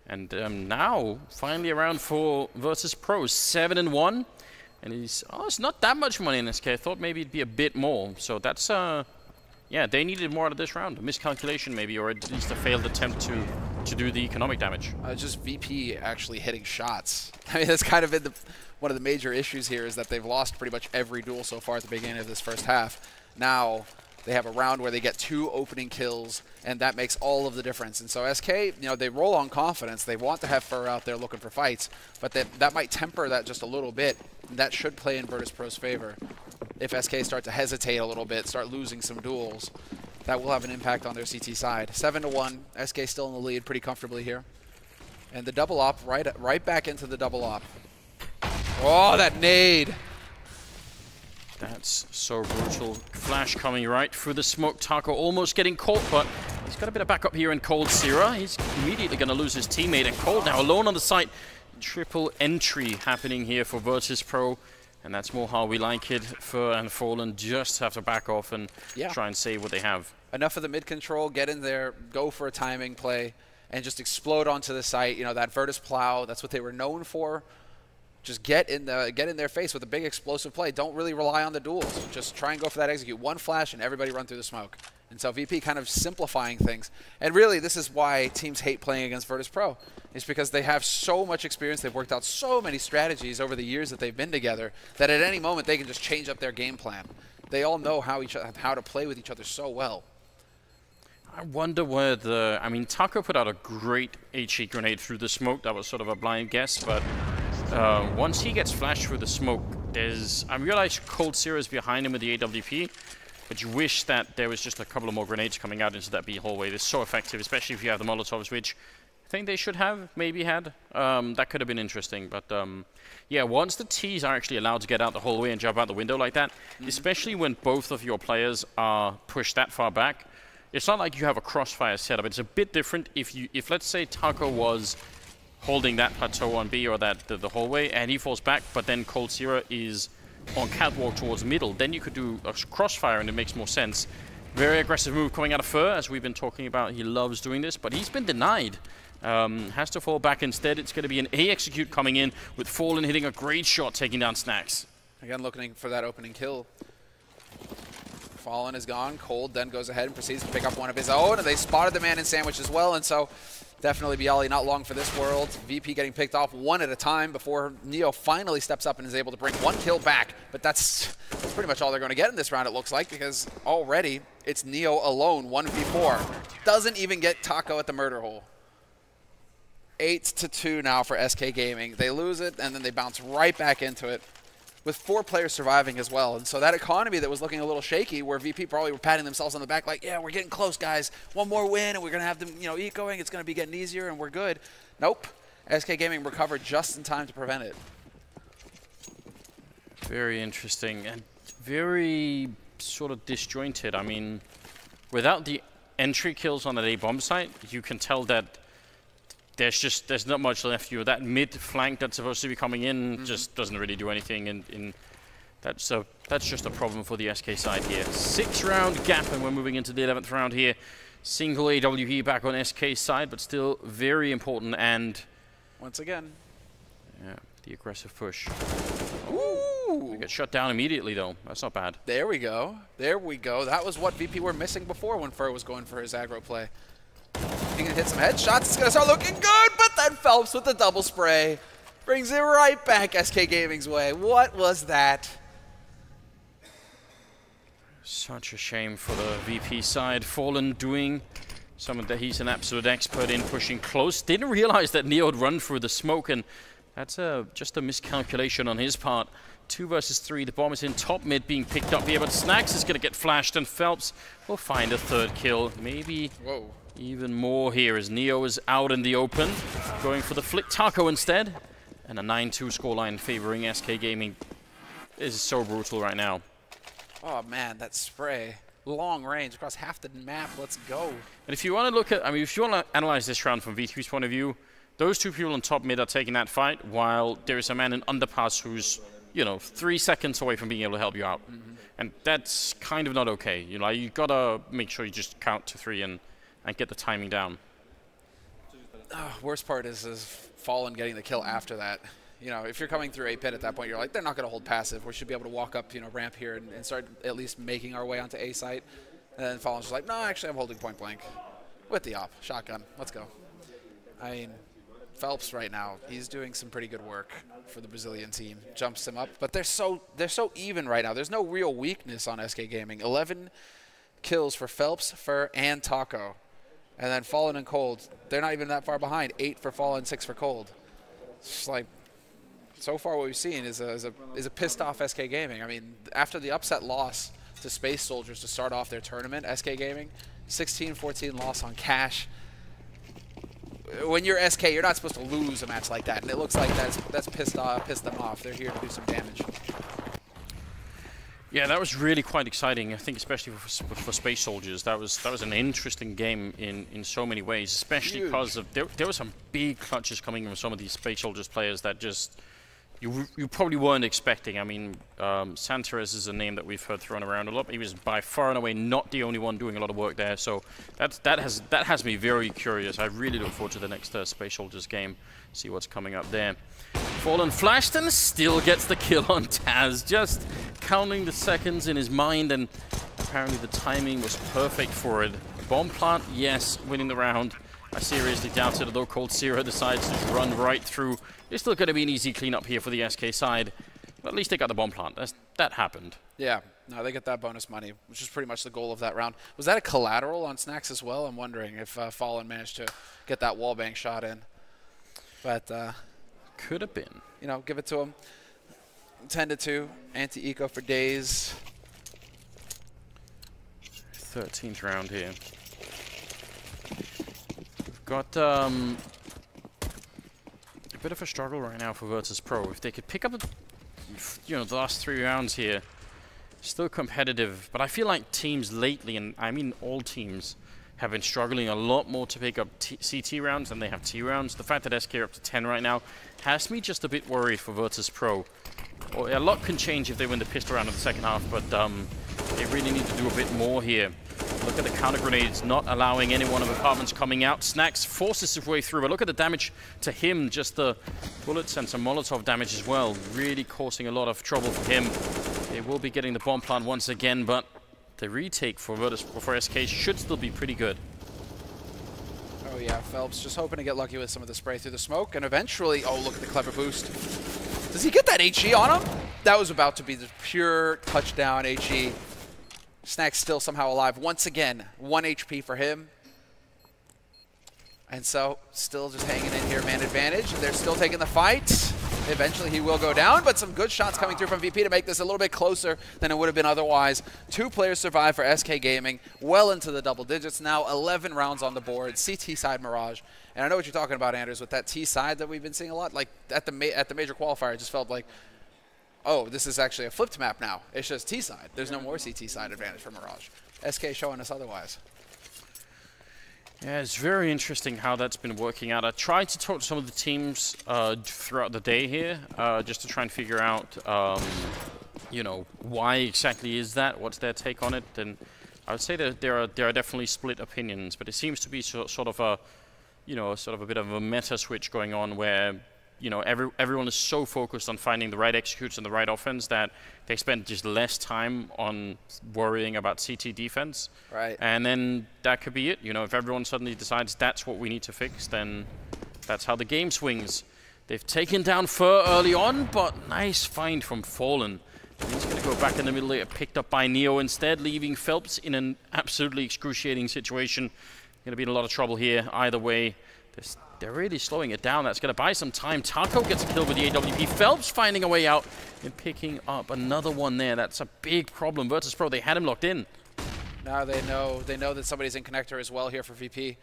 And now, finally around for Virtus.pro, 7-1. And he's, it's not that much money in SK. I thought maybe it'd be a bit more. So that's, yeah, they needed more out of this round. A miscalculation maybe, or at least a failed attempt to do the economic damage. Just VP actually hitting shots. I mean, that's kind of been one of the major issues here is that they've lost pretty much every duel so far at the beginning of this first half. Now, they have a round where they get 2 opening kills, and that makes all of the difference. And so SK, you know, they roll on confidence. They want to have Fur out there looking for fights, but that might temper that just a little bit. That should play in Virtus.pro's favor. If SK start to hesitate a little bit, start losing some duels, that will have an impact on their CT side. 7-1, SK still in the lead pretty comfortably here. And the double op, right back into the double op. Oh, that nade! That's so brutal. Flash coming right through the smoke. Taco almost getting caught, but he's got a bit of backup here in Cold Sierra. He's immediately going to lose his teammate, and Cold now alone on the site. Triple entry happening here for Virtus.pro, and that's more how we like it. Fur and Fallen just have to back off and try and save what they have. Enough of the mid control, get in there, go for a timing play, and just explode onto the site. You know, that Virtus plow, that's what they were known for. Just get in their face with a big explosive play. Don't really rely on the duels. Just try and go for that execute. 1 flash and everybody run through the smoke. And so VP kind of simplifying things. And really, this is why teams hate playing against Virtus.pro. It's because they have so much experience. They've worked out so many strategies over the years that they've been together that at any moment they can just change up their game plan. They all know how to play with each other so well. I wonder where the... I mean, Taco put out a great HE grenade through the smoke. That was sort of a blind guess, but... once he gets flashed through the smoke, I realize Cold Sierra is behind him with the AWP, but you wish that there was just a couple of more grenades coming out into that B hallway. They're so effective, especially if you have the Molotovs, which I think they should have, maybe had. That could have been interesting, but yeah, once the Ts are actually allowed to get out the hallway and jump out the window like that, especially when both of your players are pushed that far back, it's not like you have a crossfire setup. It's a bit different if let's say Taco was holding that plateau on B or the hallway, and he falls back, but then Cold Sierra is on catwalk towards middle, then you could do a crossfire and it makes more sense. Very aggressive move coming out of Fur, as we've been talking about. He loves doing this, but he's been denied. Has to fall back instead. It's going to be an A execute coming in with Fallen hitting a great shot, taking down Snacks. Again, looking for that opening kill. Fallen is gone. Cold then goes ahead and proceeds to pick up one of his own, and they spotted the man in sandwich as well, and so definitely Bialy not long for this world. VP getting picked off 1 at a time before Neo finally steps up and is able to bring 1 kill back. But that's pretty much all they're going to get in this round, it looks like, because already it's Neo alone, 1v4. Doesn't even get Taco at the murder hole. 8-2 now for SK Gaming. They lose it, and then they bounce right back into it, with 4 players surviving as well. And so that economy that was looking a little shaky, where VP probably were patting themselves on the back like, yeah, we're getting close, guys. 1 more win, and we're going to have them, you know, ecoing. It's going to be getting easier, and we're good. Nope. SK Gaming recovered just in time to prevent it. Very interesting, and very sort of disjointed. I mean, without the entry kills on the A bomb site, you can tell that there's not much left. You that mid flank that's supposed to be coming in just doesn't really do anything, and that's just a problem for the SK side here. 6-round gap, and we're moving into the 11th round here. Single AWP back on SK side, but still very important. And once again, yeah, the aggressive push. Ooh! We get shut down immediately, though. That's not bad. There we go. There we go. That was what VP were missing before when Fur was going for his aggro play. He can hit some headshots. It's going to start looking good, but then Phelps with the double spray brings it right back SK Gaming's way. What was that? Such a shame for the VP side. Fallen doing something that he's an absolute expert in, pushing close. Didn't realize that Neo would run through the smoke, and that's just a miscalculation on his part. 2 versus 3. The bomb is in top mid being picked up here, but Snacks is going to get flashed, and Phelps will find a 3rd kill. Maybe even more here as Neo is out in the open, going for the flick. Taco instead, and a 9-2 scoreline favoring SK Gaming. This is so brutal right now. Oh man, that spray. Long range across half the map. Let's go. And if you want to look at, I mean, if you want to analyze this round from VTB's point of view, those 2 people on top mid are taking that fight, while there is a man in underpass who's, you know, 3 seconds away from being able to help you out. And that's kind of not okay. You know, you gotta make sure you just count to 3 and get the timing down. Worst part is Fallen getting the kill after that. You know, if you're coming through A pit at that point, you're like, they're not going to hold passive. We should be able to walk up, you know, ramp here and start at least making our way onto A site. And then Fallen's just like, no, actually, I'm holding point blank with the op. Shotgun. Let's go. I mean, Phelps right now, he's doing some pretty good work for the Brazilian team. Jumps him up, but they're so even right now. There's no real weakness on SK Gaming. 11 kills for Phelps, Fur, and Taco. And then Fallen and Cold, they're not even that far behind. 8 for Fallen, 6 for Cold. It's just like, so far what we've seen is a pissed off SK Gaming. I mean, after the upset loss to Space Soldiers to start off their tournament, SK Gaming, 16-14 loss on Cash. When you're SK, you're not supposed to lose a match like that, and it looks like that's pissed them off. They're here to do some damage. Yeah, that was really quite exciting. I think especially for Space Soldiers, that was an interesting game in so many ways, especially because of there were some big clutches coming from some of these Space Soldiers players that just you probably weren't expecting. I mean, Santares is a name that we've heard thrown around a lot. He was by far and away not the only one doing a lot of work there. So that has me very curious. I really look forward to the next Space Soldiers game. See what's coming up there. Fallen flashed and still gets the kill on Taz. Just counting the seconds in his mind, and apparently the timing was perfect for it. Bomb plant, yes, winning the round. I seriously doubt it, although Cold Zero decides to run right through. It's still going to be an easy cleanup here for the SK side. But at least they got the bomb plant. That happened. Yeah, no, they get that bonus money, which is pretty much the goal of that round. Was that a collateral on Snacks as well? I'm wondering if Fallen managed to get that wallbang shot in. But could have been. You know, give it to him. 10-2, anti-eco for days. 13th round here. We've got a bit of a struggle right now for Virtus.pro. If they could pick up, the last 3 rounds here, still competitive. But I feel like teams lately, and I mean all teams, have been struggling a lot more to pick up CT rounds than they have T rounds. The fact that SK are up to 10 right now has me just a bit worried for Virtus.pro. A lot can change if they win the pistol round in the second half, but they really need to do a bit more here. Look at the counter grenades, not allowing any one of the apartments coming out. Snacks forces his way through, but look at the damage to him. Just the bullets and some Molotov damage as well, really causing a lot of trouble for him. They will be getting the bomb plant once again, but the retake for SK should still be pretty good. Oh yeah, Phelps just hoping to get lucky with some of the spray through the smoke, and eventually, oh look at the clever boost. Does he get that HE on him? That was about to be the pure touchdown HE. Snacks still somehow alive. Once again, 1 HP for him. And so, still just hanging in here, man advantage. They're still taking the fight. Eventually he will go down, but some good shots coming through from VP to make this a little bit closer than it would have been otherwise. 2 players survive for SK Gaming, well into the double digits now, 11 rounds on the board, CT side Mirage. And I know what you're talking about, Anders, with that T side that we've been seeing a lot. Like, at the major qualifier, it just felt like, oh, this is actually a flipped map now. It's just T side. There's no more CT side advantage for Mirage. SK showing us otherwise. Yeah, it's very interesting how that's been working out. I tried to talk to some of the teams throughout the day here, just to try and figure out, why exactly is that? What's their take on it? And I would say that there are definitely split opinions, but it seems to be sort of a bit of a meta switch going on where you know, everyone is so focused on finding the right executes and the right offense that they spend just less time on worrying about CT defense. Right. And then that could be it. You know, if everyone suddenly decides that's what we need to fix, then that's how the game swings. They've taken down Fur early on, but nice find from Fallen. He's going to go back in the middle later, picked up by Neo instead, leaving Phelps in an absolutely excruciating situation. Going to be in a lot of trouble here either way. They're really slowing it down. That's going to buy some time. Taco gets a kill with the AWP. Phelps finding a way out and picking up another one there. That's a big problem. Virtus.pro, they had him locked in. Now they know that somebody's in connector as well here for VP.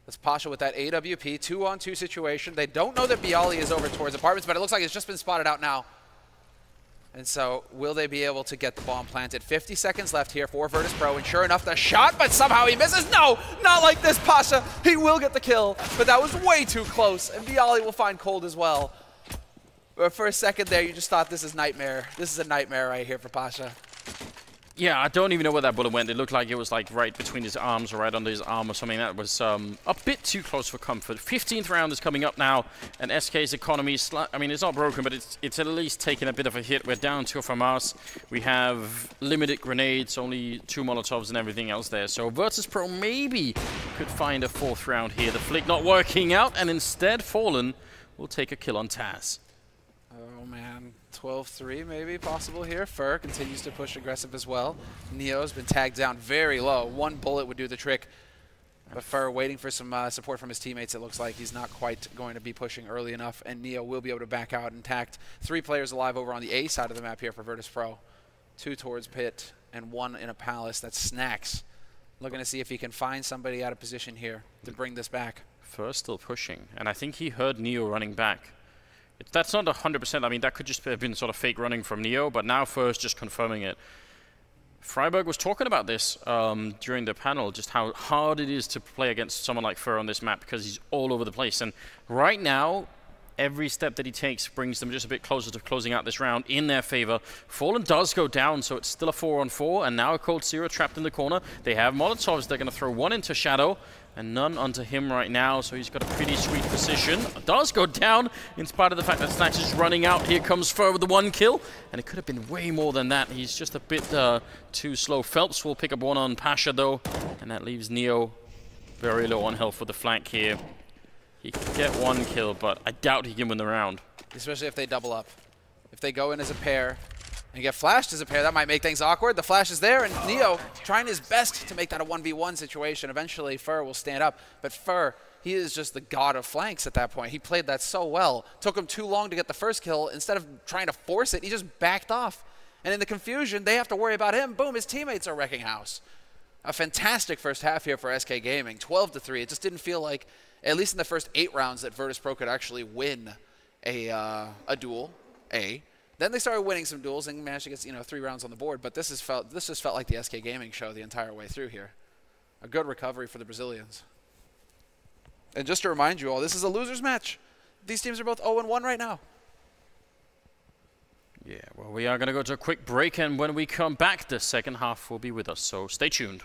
That's Pasha with that AWP, 2-on-2 situation. They don't know that Bialy is over towards apartments, but it looks like it's just been spotted out now. And so, will they be able to get the bomb planted? 50 seconds left here for Virtus.pro, and sure enough, the shot, but somehow he misses. No, not like this, Pasha. He will get the kill, but that was way too close, and Bialy will find Cold as well. But for a second there, you just thought this is nightmare. This is a nightmare right here for Pasha. Yeah, I don't even know where that bullet went. It looked like it was like right between his arms or right under his arm or something. That was a bit too close for comfort. 15th round is coming up now, and SK's economy, I mean, it's not broken, but it's at least taken a bit of a hit. We're down 2 from us. We have limited grenades, only 2 Molotovs and everything else there. So Virtus.pro maybe could find a 4th round here. The flick not working out, and instead Fallen will take a kill on Taz. Oh, man. 12-3 maybe possible here. Fur continues to push aggressive as well. Neo's been tagged down very low. 1 bullet would do the trick. But Fur waiting for some support from his teammates. It looks like he's not quite going to be pushing early enough, and Neo will be able to back out intact. 3 players alive over on the A side of the map here for Virtus.pro. 2 towards Pit and 1 in a palace. That's Snacks. Looking to see if he can find somebody out of position here to bring this back. Fur still pushing, and I think he heard Neo running back. That's not 100%. I mean, that could just have been sort of fake running from Neo, but now Fur's just confirming it. Freiburg was talking about this during the panel, just how hard it is to play against someone like Fur on this map because he's all over the place. And right now, every step that he takes brings them just a bit closer to closing out this round in their favor. Fallen does go down, so it's still a 4-on-4, and now a Cold Zero trapped in the corner. They have Molotovs. They're going to throw 1 into Shadow, and none onto him right now, so he's got a pretty sweet position. Does go down, in spite of the fact that Snacks is running out. Here comes Fur with the 1 kill, and it could have been way more than that. He's just a bit too slow. Phelps will pick up 1 on Pasha, though, and that leaves Neo very low on health for the flank here. He can get 1 kill, but I doubt he can win the round. Especially if they double up. If they go in as a pair and get flashed as a pair, that might make things awkward. The flash is there, and Neo trying his best to make that a 1v1 situation. Eventually, Fur will stand up, but Fur, he is just the god of flanks at that point. He played that so well. Took him too long to get the first kill. Instead of trying to force it, he just backed off. And in the confusion, they have to worry about him. Boom, his teammates are wrecking house. A fantastic first half here for SK Gaming, 12-3. It just didn't feel like, at least in the first 8 rounds, that Virtus.pro could actually win a duel, Then they started winning some duels and managed to get 3 rounds on the board. But this just felt like the SK Gaming show the entire way through here. A good recovery for the Brazilians. And just to remind you all, this is a losers match. These teams are both 0-1 right now. Yeah, well, we are going to go to a quick break, and when we come back, the second half will be with us. So stay tuned.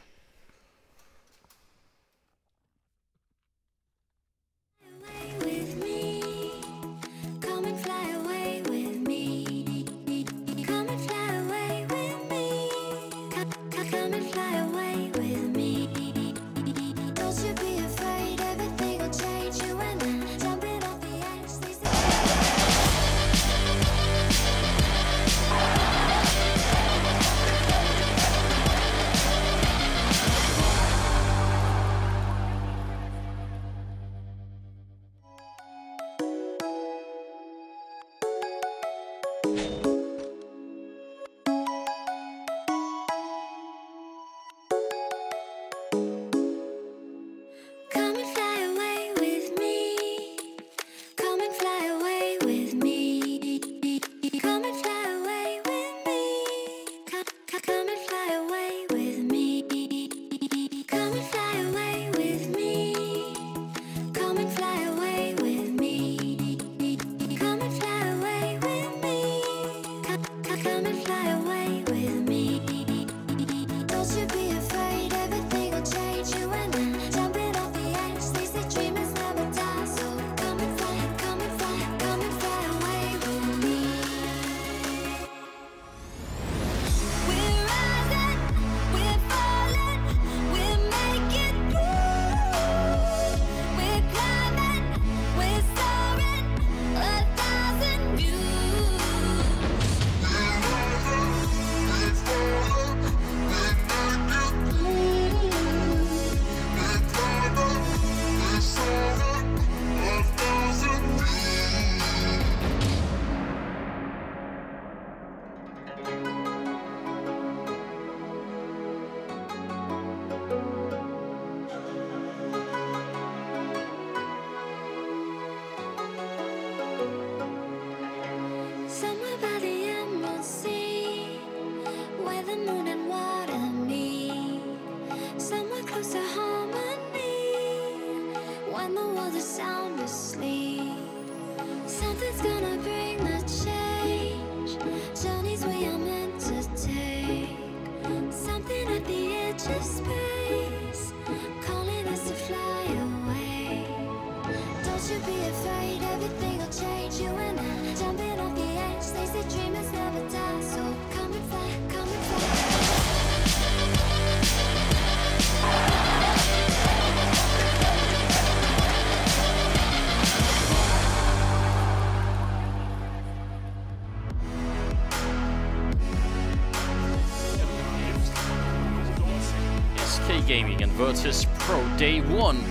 Gaming and Virtus.pro Day 1 of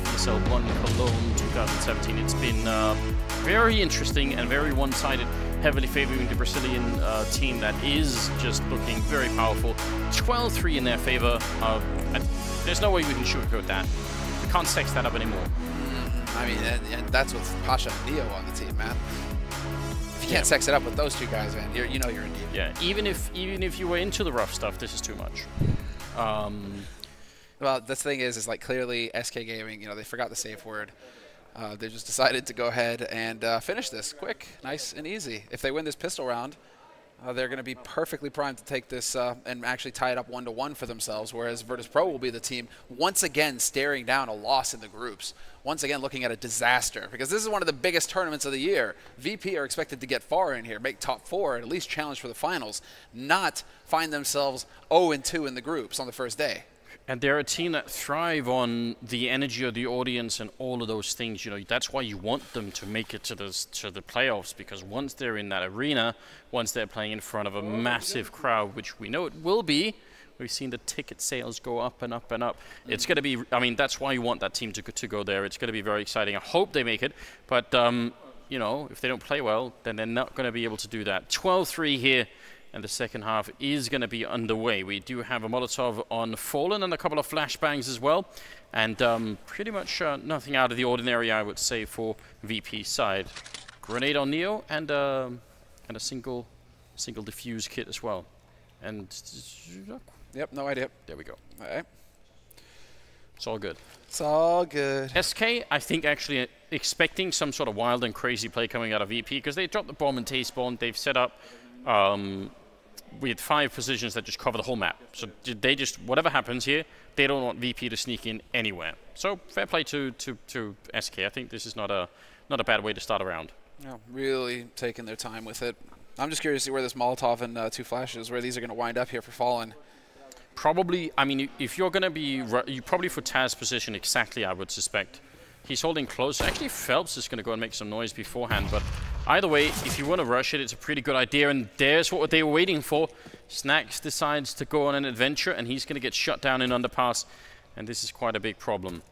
ESL One Cologne 2017. It's been very interesting and very one-sided, heavily favoring the Brazilian team that is just looking very powerful. 12-3 in their favor. There's no way we can sugarcoat that. We can't sex that up anymore. I mean, and that's with Pasha and Neo on the team, man. If you can't sex it up with those two guys, man, you know you're in deep. Yeah, even if you were into the rough stuff, this is too much. Well, the thing is like clearly SK Gaming, you know, they forgot the safe word. They just decided to go ahead and finish this quick, nice and easy. If they win this pistol round, they're going to be perfectly primed to take this and actually tie it up 1-1 for themselves, whereas Virtus.pro will be the team once again staring down a loss in the groups. Once again looking at a disaster, because this is one of the biggest tournaments of the year. VP are expected to get far in here, make top 4, and at least challenge for the finals, not find themselves 0-2 in the groups on the first day. And they're a team that thrive on the energy of the audience and all of those things. You know, that's why you want them to make it to the playoffs, because once they're in that arena, once they're playing in front of a massive crowd, which we know it will be, we've seen the ticket sales go up and up and up. It's going to be, I mean, that's why you want that team to go there. It's going to be very exciting. I hope they make it, but, you know, if they don't play well, then they're not going to be able to do that. 12-3 here. And the second half is going to be underway. We do have a Molotov on Fallen and a couple of flashbangs as well. And pretty much nothing out of the ordinary, I would say, for VP side. Grenade on Neo and a single defuse kit as well. And yep, no idea. There we go. All right. It's all good. It's all good. SK, I think, actually expecting some sort of wild and crazy play coming out of VP, because they dropped the bomb and T-spawn. They've set up with 5 positions that just cover the whole map. So they just, whatever happens here, they don't want VP to sneak in anywhere. So fair play to SK. I think this is not a bad way to start a round. No, really taking their time with it. I'm just curious to see where this Molotov and 2 flashes, where these are going to wind up here for Fallen. Probably, I mean, if you're going to be, you probably for Taz's position exactly, I would suspect. He's holding close. Actually, Phelps is going to go and make some noise beforehand, but either way, if you want to rush it, it's a pretty good idea, and there's what they were waiting for. Snacks decides to go on an adventure, and he's going to get shut down in underpass, and this is quite a big problem.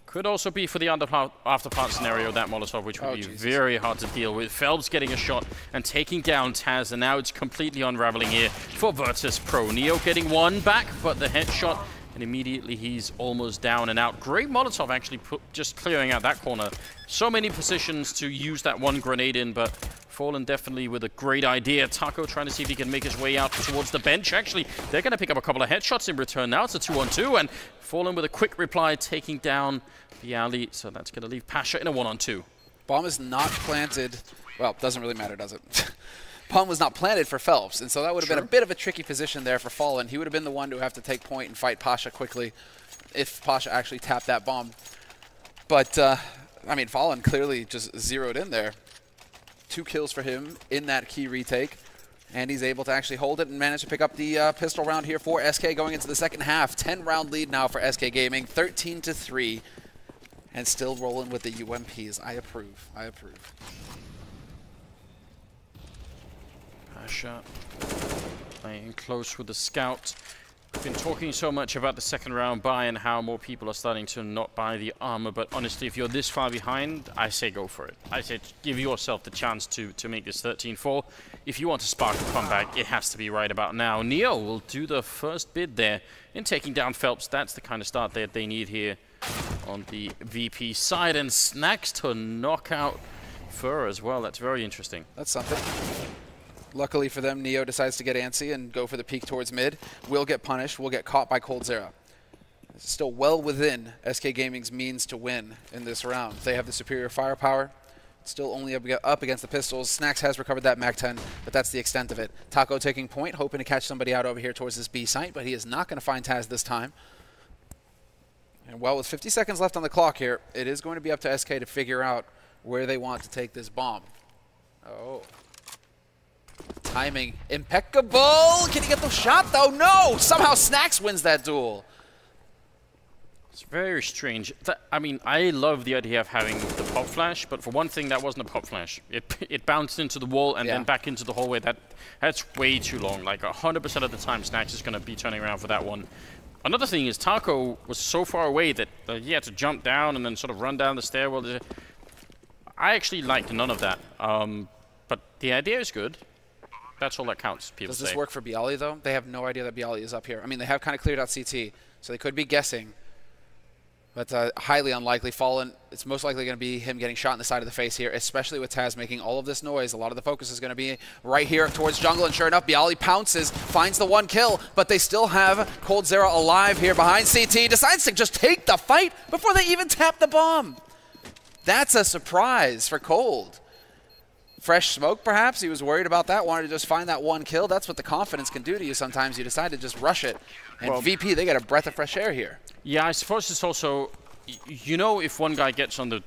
Could also be for the afterpart scenario, that Molotov, which would be very hard to deal with. Phelps getting a shot and taking down Taz, and now it's completely unraveling here for Virtus.pro. Neo getting one back, but the headshot, and immediately he's almost down and out. Great Molotov actually just clearing out that corner. So many positions to use that one grenade in, but Fallen definitely with a great idea. Taco trying to see if he can make his way out towards the bench. Actually, they're going to pick up a couple of headshots in return now. It's a 2-on-2, and Fallen with a quick reply, taking down the alley. So that's going to leave Pasha in a 1-on-2. Bomb is not planted. Well, doesn't really matter, does it? Bomb was not planted for Phelps, and so that would have been a bit of a tricky position there for Fallen. He would have been the one to have to take point and fight Pasha quickly if Pasha actually tapped that bomb. But, I mean, Fallen clearly just zeroed in there. 2 kills for him in that key retake, and he's able to actually hold it and manage to pick up the pistol round here for SK going into the second half. 10-round lead now for SK Gaming, 13-3, and still rolling with the UMPs. I approve. I approve. Pasha playing close with the scout. We've been talking so much about the second round buy and how more people are starting to not buy the armor, but honestly, if you're this far behind, I say go for it. I say give yourself the chance to make this 13-4. If you want to spark a comeback, it has to be right about now. Neo will do the first bid there in taking down Phelps. That's the kind of start that they need here on the VP side, and Snacks to knock out Fur as well. That's very interesting. That's something. Luckily for them, Neo decides to get antsy and go for the peek towards mid. Will get punished. Will get caught by coldzera. Still well within SK Gaming's means to win in this round. They have the superior firepower. Still only up against the pistols. Snacks has recovered that MAC-10, but that's the extent of it. Taco taking point, hoping to catch somebody out over here towards this B site, but he is not going to find Taz this time. And well, with 50 seconds left on the clock here, it is going to be up to SK to figure out where they want to take this bomb. Oh. Timing impeccable. Can he get the shot though? No! Somehow Snacks wins that duel. It's very strange. I mean, I love the idea of having the pop flash, but for one thing, that wasn't a pop flash. It bounced into the wall and then back into the hallway. That's way too long. Like 100% of the time, Snacks is going to be turning around for that one. Another thing is Taco was so far away that he had to jump down and then sort of run down the stairwell. I actually liked none of that. But the idea is good. That's all that counts, people say. Does this work for Bialy, though? They have no idea that Bialy is up here. I mean, they have kind of cleared out CT, so they could be guessing. But highly unlikely. Fallen, it's most likely going to be him getting shot in the side of the face here, especially with Taz making all of this noise. A lot of the focus is going to be right here towards jungle, and sure enough, Bialy pounces, finds the 1 kill, but they still have coldzera alive here behind CT, decides to just take the fight before they even tap the bomb. That's a surprise for Cold. Fresh smoke, perhaps? He was worried about that, wanted to just find that 1 kill. That's what the confidence can do to you sometimes. You decide to just rush it. And well, VP, they get a breath of fresh air here. Yeah, I suppose it's also, you know, if one guy gets on the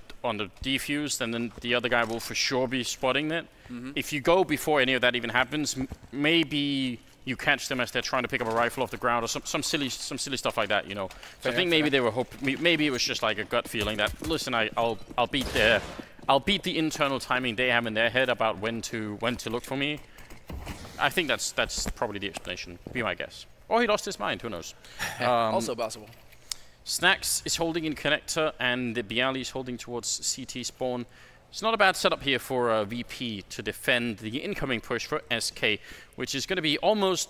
defuse, then the other guy will for sure be spotting it. If you go before any of that even happens, maybe you catch them as they're trying to pick up a rifle off the ground or some silly stuff like that, you know. So I think maybe they were hoping, maybe it was just like a gut feeling that, listen, I'll beat the internal timing they have in their head about when to look for me. I think that's probably the explanation. Be my guess. Or he lost his mind. Who knows? Also possible. Snacks is holding in connector, and the Bialy is holding towards CT spawn. It's not a bad setup here for VP to defend the incoming push for SK, which is going to be almost,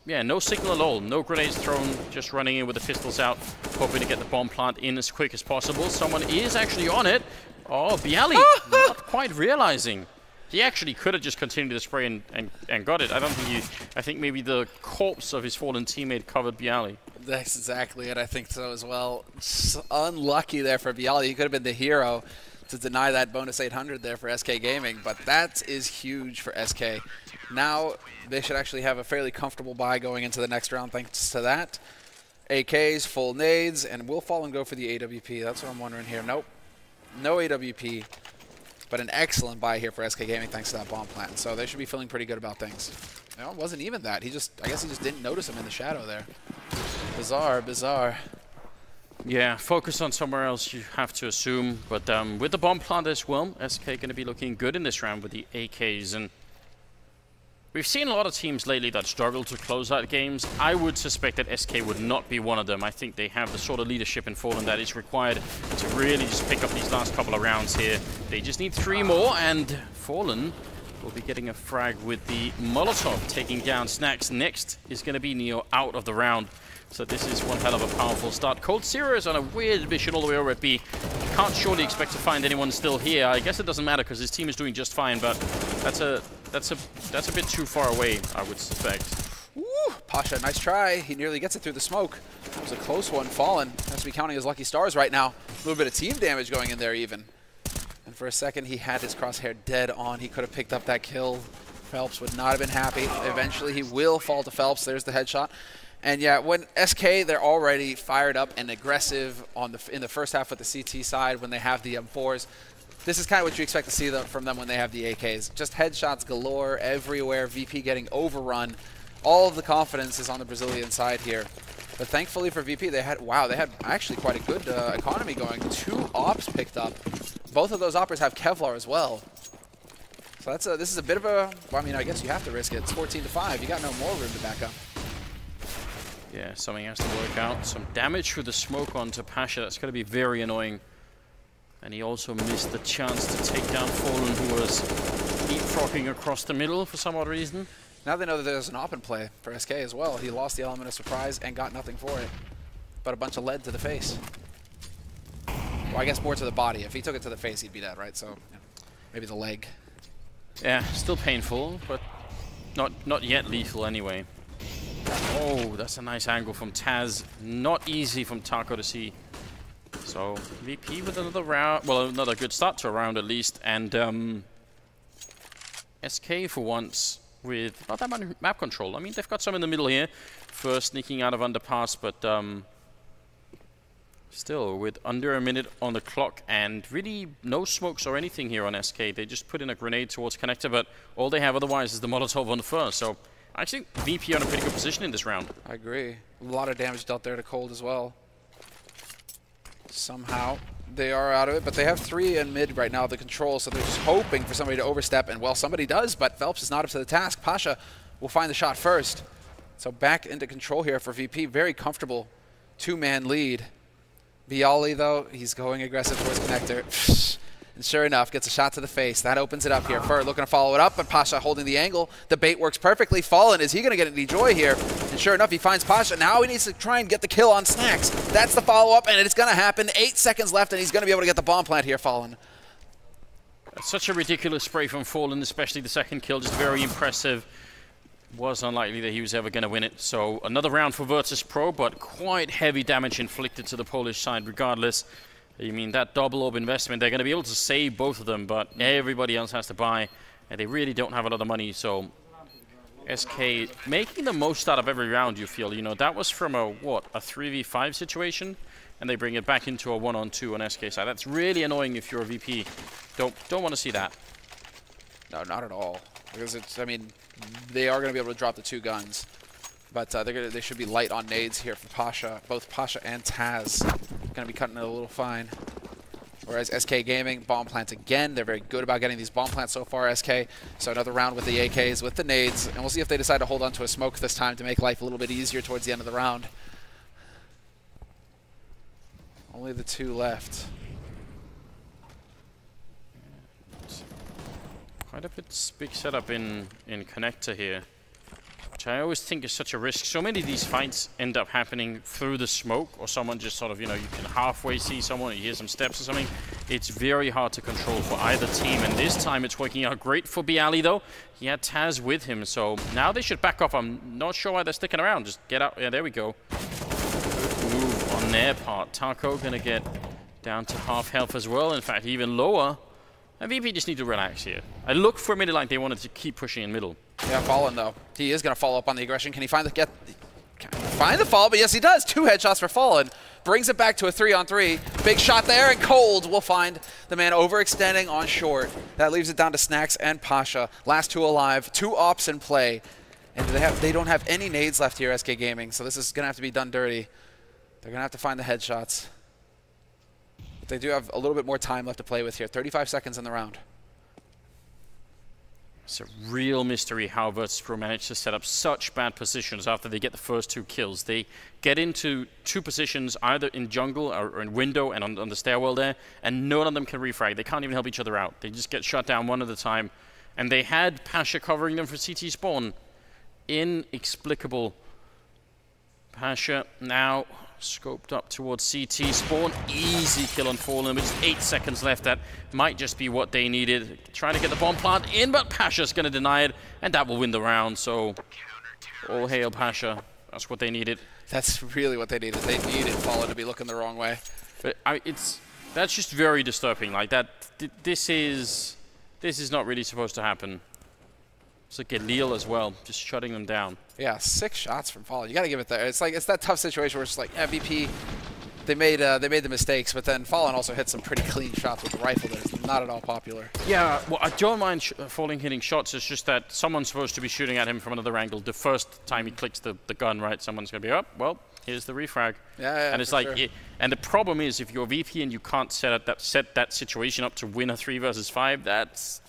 yeah, no signal at all. No grenades thrown, just running in with the pistols out, hoping to get the bomb plant in as quick as possible. Someone is actually on it. Oh, Bialy, not quite realizing. He actually could have just continued to spray and got it. I think maybe the corpse of his fallen teammate covered Bialy. That's exactly it. I think so as well. Just unlucky there for Bialy. He could have been the hero to deny that bonus 800 there for SK Gaming, but that is huge for SK. Now they should actually have a fairly comfortable buy going into the next round thanks to that. AKs, full nades, and will Fallen go for the AWP? That's what I'm wondering here. Nope. No AWP. But an excellent buy here for SK Gaming thanks to that bomb plant. So they should be feeling pretty good about things. No, it wasn't even that. I guess he just didn't notice him in the shadow there. Bizarre, bizarre. Yeah, focus on somewhere else, you have to assume. But with the bomb plant as well, SK going to be looking good in this round with the AKs. And we've seen a lot of teams lately that struggle to close out games. I would suspect that SK would not be one of them. I think they have the sort of leadership in Fallen that is required to really just pick up these last couple of rounds here. They just need 3 more, and Fallen will be getting a frag with the Molotov, taking down Snacks. Next is going to be Neo out of the round. So this is one hell of a powerful start. coldzera is on a weird mission all the way over at B. Can't surely expect to find anyone still here. I guess it doesn't matter because his team is doing just fine, but that's a bit too far away, I would suspect. Woo! Pasha, nice try. He nearly gets it through the smoke. That was a close one. Fallen has to be counting his lucky stars right now. A little bit of team damage going in there even. And for a second, he had his crosshair dead on. He could have picked up that kill. Phelps would not have been happy. Eventually, he will fall to Phelps. There's the headshot. And yeah, when SK, they're already fired up and aggressive in the first half with the CT side when they have the M4s. This is kind of what you expect to see from them when they have the AKs. Just headshots galore everywhere, VP getting overrun. All of the confidence is on the Brazilian side here. But thankfully for VP, they had actually quite a good economy going. 2 ops picked up. Both of those operators have Kevlar as well. So this is a bit of a, well, I mean, I guess you have to risk it. It's 14-5. You got no more room to back up. Yeah, something has to work out. Some damage with the smoke onto Pasha. That's going to be very annoying. And he also missed the chance to take down Fallen, who was leapfrogging across the middle for some odd reason. Now they know that there's an op in play for SK as well. He lost the element of surprise and got nothing for it, but a bunch of lead to the face. Well, I guess more to the body. If he took it to the face, he'd be dead, right? So yeah, maybe the leg. Yeah, still painful, but not yet lethal anyway. Oh, that's a nice angle from Taz. Not easy from Taco to see. So VP with another round, well, another good start to a round at least, and SK for once with not that much map control. I mean, they've got some in the middle here, first sneaking out of underpass, but still with under a minute on the clock and really no smokes or anything here on SK. They just put in a grenade towards connector, but all they have otherwise is the Molotov on the first. So I think VP are in a pretty good position in this round. I agree. A lot of damage dealt there to Cold as well. Somehow they are out of it, but they have 3 in mid right now of the control, so they're just hoping for somebody to overstep, and well, somebody does, but Phelps is not up to the task. Pasha will find the shot first. So back into control here for VP, very comfortable 2-man lead. Viali, though, he's going aggressive towards connector. And sure enough, gets a shot to the face. That opens it up here. Fur looking to follow it up, but Pasha holding the angle. The bait works perfectly. Fallen, is he going to get any joy here? And sure enough, he finds Pasha. Now he needs to try and get the kill on Snacks. That's the follow-up, and it's going to happen. 8 seconds left, and he's going to be able to get the bomb plant here, Fallen. That's such a ridiculous spray from Fallen, especially the second kill. Just very impressive. Was unlikely that he was ever going to win it. So another round for Virtus.pro, but quite heavy damage inflicted to the Polish side regardless. I mean, that double orb investment, they're going to be able to save both of them, but everybody else has to buy, and they really don't have a lot of money. So SK making the most out of every round, you feel. You know, that was from a 3v5 situation, and they bring it back into a 1-on-2 on SK side. That's really annoying if you're a VP. Don't want to see that. No, not at all. Because it's, I mean, they are going to be able to drop the 2 guns. But they should be light on nades here for Pasha. Both Pasha and Taz going to be cutting it a little fine. Whereas SK Gaming, bomb plants again. They're very good about getting these bomb plants so far, SK. So another round with the AKs, with the nades. And we'll see if they decide to hold on to a smoke this time to make life a little bit easier towards the end of the round. Only the 2 left. Quite a bit big setup in connector here, which I always think is such a risk. So many of these fights end up happening through the smoke, or someone just sort of, you know, you can halfway see someone, you hear some steps or something. It's very hard to control for either team, and this time it's working out great for Bialy though. He had Taz with him, so now they should back off. I'm not sure why they're sticking around. Just get out. Yeah, there we go. Good move on their part. Taco gonna get down to half health as well. In fact, even lower. And VP just need to relax here. I look for a minute like they wanted to keep pushing in middle. Yeah, Fallen though. He is going to follow up on the aggression. Can he find the find the fall? But yes, he does. 2 headshots for Fallen. Brings it back to a 3-on-3. Big shot there, and Cold will find the man overextending on short. That leaves it down to Snacks and Pasha. Last 2 alive. 2 ops in play, and they don't have any nades left here, SK Gaming. So this is going to have to be done dirty. They're going to have to find the headshots. They do have a little bit more time left to play with here. 35 seconds in the round. It's a real mystery how Virtus.pro managed to set up such bad positions after they get the first 2 kills. They get into 2 positions, either in jungle or in window and on the stairwell there, and none of them can refrag. They can't even help each other out. They just get shut down one at a time. And they had Pasha covering them for CT spawn. Inexplicable. Pasha now scoped up towards CT spawn. Easy kill on Fallen with just 8 seconds left. That might just be what they needed. Trying to get the bomb plant in, but Pasha's going to deny it, and that will win the round. So all hail Pasha. That's what they needed. That's really what they needed. They needed Fallen to be looking the wrong way. But that's just very disturbing. Like that, this is not really supposed to happen. It's like Galil as well, just shutting them down. Yeah, 6 shots from Fallen. You got to give it there. It's like it's that tough situation where it's like MVP. They made the mistakes, but then Fallen also hit some pretty clean shots with the rifle that is not at all popular. Yeah, well, I don't mind Fallen hitting shots. It's just that someone's supposed to be shooting at him from another angle. The first time he clicks the gun, right? Someone's gonna be up. Well, here's the refrag. Yeah, and it's like, sure. And the problem is if you're VP and you can't set that situation up to win a 3 versus 5, that's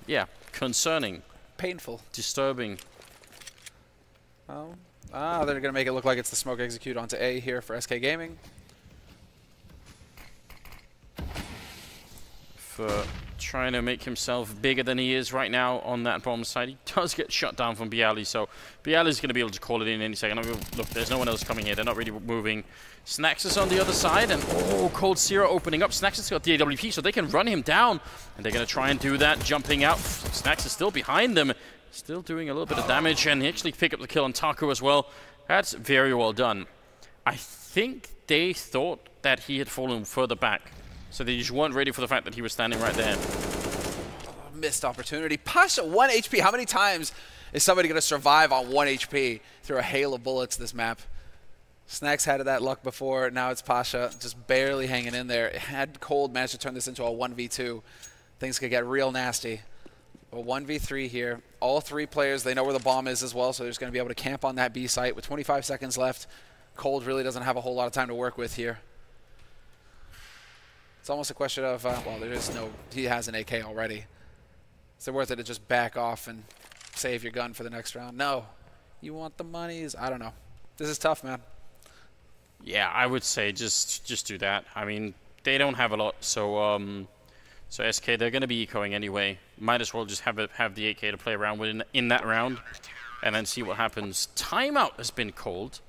yeah, concerning, painful, disturbing. Oh. They're going to make it look like it's the smoke execute onto A here for SK Gaming. For trying to make himself bigger than he is right now on that bomb side. He does get shut down from Bialy, so Bialy's going to be able to call it in any second. I mean, look, there's no one else coming here. They're not really moving. Snaxus on the other side, and Cold Sierra opening up. Snaxus got the AWP, so they can run him down, and they're going to try and do that, jumping out. Snaxus is still behind them. Still doing a little bit of damage, and he actually pick up the kill on Taco as well. That's very well done. I think they thought that he had fallen further back, so they just weren't ready for the fact that he was standing right there. Missed opportunity. Pasha, 1 HP. How many times is somebody going to survive on 1 HP through a hail of bullets this map? Snacks had that luck before. Now it's Pasha just barely hanging in there. Had Cold managed to turn this into a 1v2, things could get real nasty. A 1v3 here. All 3 players, they know where the bomb is as well, so they're just going to be able to camp on that B site. With 25 seconds left, Cold really doesn't have a whole lot of time to work with here. It's almost a question of, well, there is no, he has an AK already. Is it worth it to just back off and save your gun for the next round? No. You want the monies? I don't know. This is tough, man. Yeah, I would say just do that. I mean, they don't have a lot, so so SK, they're going to be ecoing anyway. Might as well just have the 8K to play around with in that round, and then see what happens. Timeout has been called.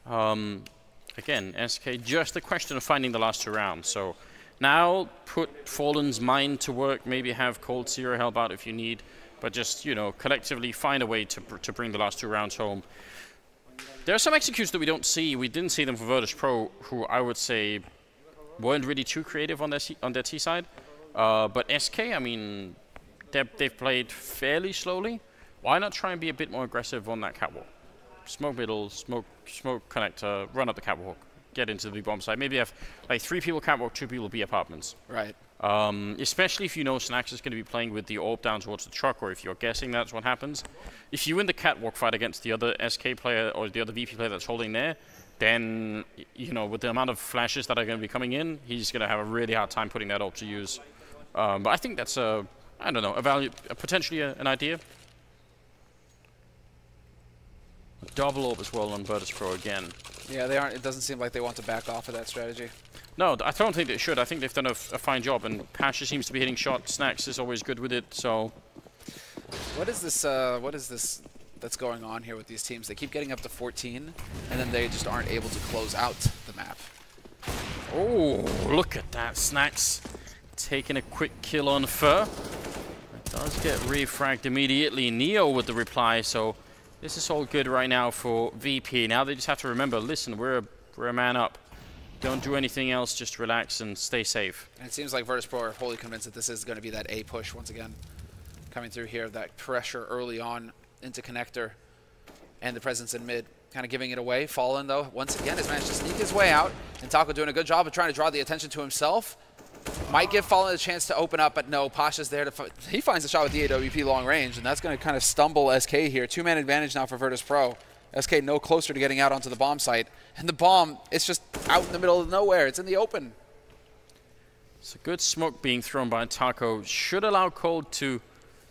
Again, SK, just a question of finding the last 2 rounds. So now put Fallen's mind to work. Maybe have Cold Zero help out if you need, but just, you know, collectively find a way to bring the last 2 rounds home. There are some executes that we don't see. We didn't see them for Virtus.pro, who I would say weren't really too creative on their T side. But SK, I mean, they've played fairly slowly. Why not try and be a bit more aggressive on that catwalk? Smoke middle, smoke connector, run up the catwalk, get into the bomb site. Maybe have like 3 people catwalk, 2 people B apartments. Right. Especially if you know Lanxess is going to be playing with the orb down towards the truck, or if you're guessing that's what happens. If you win the catwalk fight against the other SK player or the other VP player that's holding there, then, you know, with the amount of flashes that are going to be coming in, he's going to have a really hard time putting that orb to use. But I think that's I don't know, potentially an idea. A double orb as well on Virtus.pro again. Yeah, they aren't. It doesn't seem like they want to back off of that strategy. No, I don't think they should. I think they've done a fine job, and Pasha seems to be hitting shots. Snacks is always good with it, so... What is this that's going on here with these teams? They keep getting up to 14, and then they just aren't able to close out the map. Oh, look at that. Snacks taking a quick kill on Fur. It does get refragged immediately. Neo with the reply, so this is all good right now for VP. Now they just have to remember, listen, we're a man up. Don't do anything else, just relax and stay safe. And it seems like Virtus.pro are wholly convinced that this is going to be that A push once again. Coming through here, that pressure early on into connector and the presence in mid. Kind of giving it away. Fallen, though, once again, has managed to sneak his way out. And Taco doing a good job of trying to draw the attention to himself. Might give Fallen a chance to open up, but no, Pasha's there. He finds a shot with the AWP long range, and that's going to kind of stumble SK here. 2-man advantage now for Virtus.pro. SK no closer to getting out onto the bomb site. And the bomb, it's just out in the middle of nowhere. It's in the open. It's a good smoke being thrown by Taco. Should allow Cold to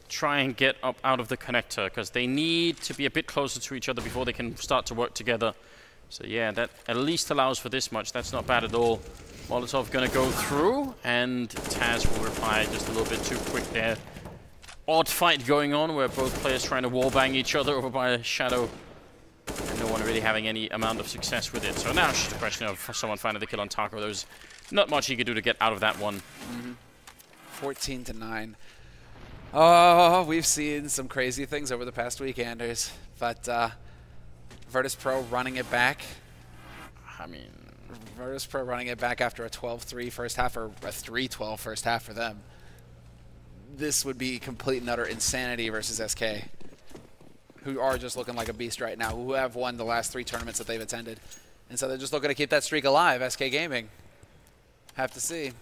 try and get up out of the connector, because they need to be a bit closer to each other before they can start to work together. So yeah, that at least allows for this much. That's not bad at all. Molotov going to go through, and Taz will reply just a little bit too quick there. Odd fight going on where both players trying to wallbang each other over by a shadow, and no one really having any amount of success with it. So now it's just a question of someone finding the kill on Taco. There's not much he could do to get out of that one. 14-9. Oh, we've seen some crazy things over the past week, Anders. But Virtus.pro running it back. I mean, Virtus.pro running it back after a 12-3 first half, or a 3-12 first half for them. This would be complete and utter insanity versus SK, who are just looking like a beast right now, who have won the last 3 tournaments that they've attended. And so they're just looking to keep that streak alive. SK Gaming. Have to see.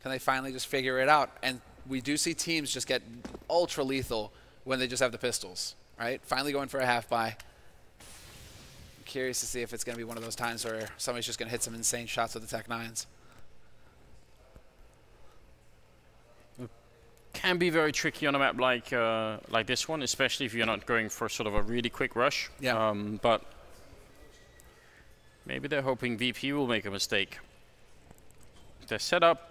Can they finally just figure it out? And we do see teams just get ultra lethal when they just have the pistols, right? Finally going for a half buy. I'm curious to see if it's going to be one of those times where somebody's just going to hit some insane shots with the Tech 9s. Can be very tricky on a map like this one, especially if you're not going for sort of a really quick rush. Yeah. But maybe they're hoping VP will make a mistake. They're set up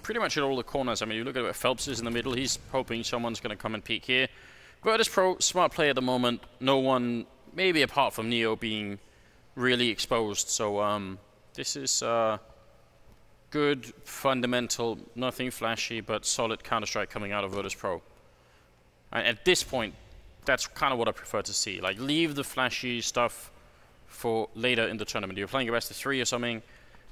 pretty much at all the corners. I mean, you look at where Phelps is in the middle. He's hoping someone's going to come and peek here. Virtus.pro, smart play at the moment. No one, maybe apart from Neo, being really exposed. So this is good, fundamental, nothing flashy, but solid Counter-Strike coming out of Virtus.pro. And at this point, that's kind of what I prefer to see. Like, leave the flashy stuff for later in the tournament. You're playing a best of 3 or something,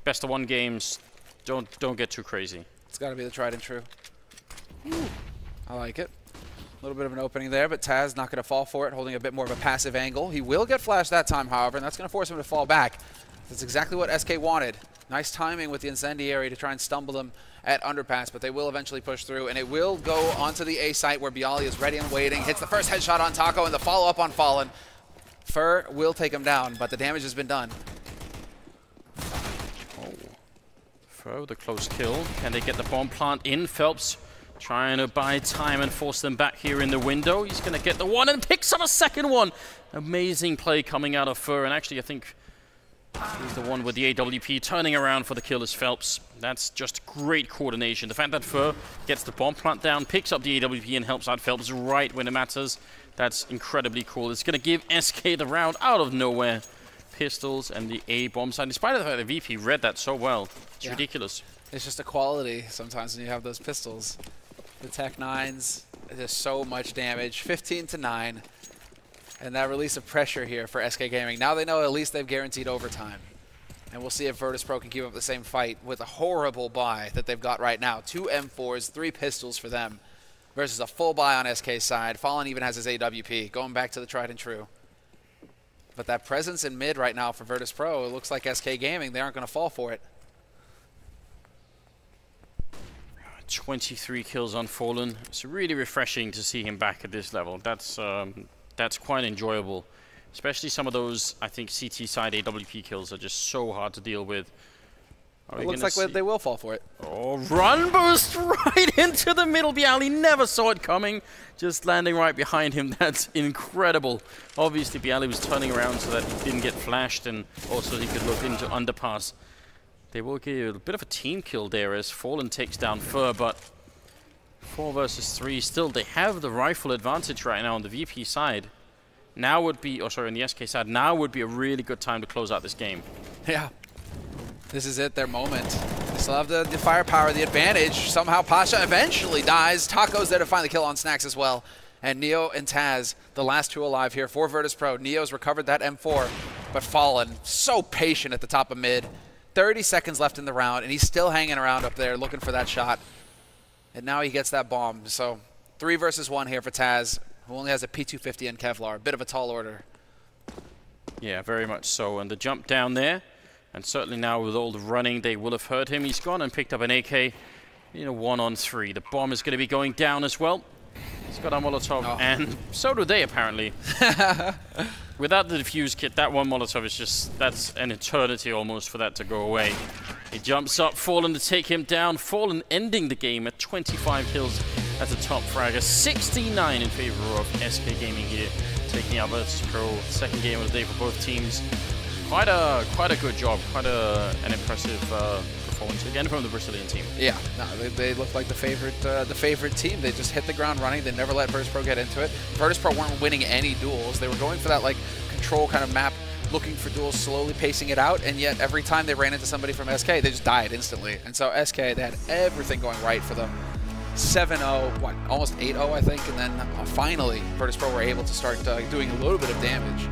best of 1 games. Don't get too crazy. It's got to be the tried and true. Ooh, I like it. A little bit of an opening there, but Taz not going to fall for it, holding a bit more of a passive angle. He will get flashed that time, however, and that's going to force him to fall back. That's exactly what SK wanted. Nice timing with the incendiary to try and stumble them at underpass, but they will eventually push through, and it will go onto the A site where Bialy is ready and waiting. Hits the first headshot on Taco, and the follow-up on Fallen. Fur will take him down, but the damage has been done. Fur with a close kill. Can they get the bomb plant in? Phelps trying to buy time and force them back here in the window. He's going to get the one and picks up a second one. Amazing play coming out of Fur, and actually I think He's the one with the AWP turning around for the kill is Phelps. That's just great coordination. The fact that Fur gets the bomb plant down, picks up the AWP and helps out Phelps right when it matters, that's incredibly cool. It's going to give SK the round out of nowhere. Pistols and the A bomb side, despite the fact that VP read that so well. It's ridiculous. It's just a quality sometimes when you have those pistols. The Tech 9s, there's so much damage, 15-9. And that release of pressure here for SK Gaming. Now they know at least they've guaranteed overtime. And we'll see if Virtus.pro can keep up the same fight with a horrible buy that they've got right now. 2 M4s, 3 pistols for them versus a full buy on SK's side. Fallen even has his AWP, going back to the tried and true. But that presence in mid right now for Virtus.pro, it looks like SK Gaming, they aren't going to fall for it. 23 kills on Fallen. It's really refreshing to see him back at this level. That's quite enjoyable. Especially some of those, I think, CT side AWP kills are just so hard to deal with. It looks like they will fall for it. Oh, run boost right into the middle. Bialy never saw it coming. Just landing right behind him. That's incredible. Obviously, Bialy was turning around so that he didn't get flashed and also he could look into underpass. They will give a bit of a team kill there as Fallen takes down Fur, but 4 versus 3. Still, they have the rifle advantage right now on the VP side. Now would be, in the SK side, now would be a really good time to close out this game. Yeah. This is it, their moment. They still have the firepower, the advantage. Somehow Pasha eventually dies. Taco's there to find the kill on Snacks as well. And Neo and Taz, the last 2 alive here for Virtus.pro. Neo's recovered that M4, but Fallen so patient at the top of mid. 30 seconds left in the round, and he's still hanging around up there looking for that shot. And now he gets that bomb. So 3 versus 1 here for Taz, who only has a P250 and Kevlar. A bit of a tall order. Yeah, very much so. And the jump down there, and certainly now with all the running, they will have heard him. He's gone and picked up an AK in a 1-on-3. The bomb is going to be going down as well. He's got a Molotov, and so do they apparently. Without the defuse kit, that one Molotov is just, that's an eternity almost for that to go away. He jumps up, Fallen to take him down. Fallen ending the game at 25 kills as a top fragger. 69 in favor of SK Gaming here, taking out Virtus.pro. Second game of the day for both teams. Quite a good job, quite an impressive performance again from the Brazilian team. Yeah, no, they look like the favorite team. They just hit the ground running. They never let Virtus.pro get into it. Virtus.pro weren't winning any duels. They were going for that like control kind of map, looking for duels, slowly pacing it out, and yet every time they ran into somebody from SK, they just died instantly. And so SK, they had everything going right for them. 7-0, what, almost 8-0, I think, and then finally Virtus.pro were able to start doing a little bit of damage.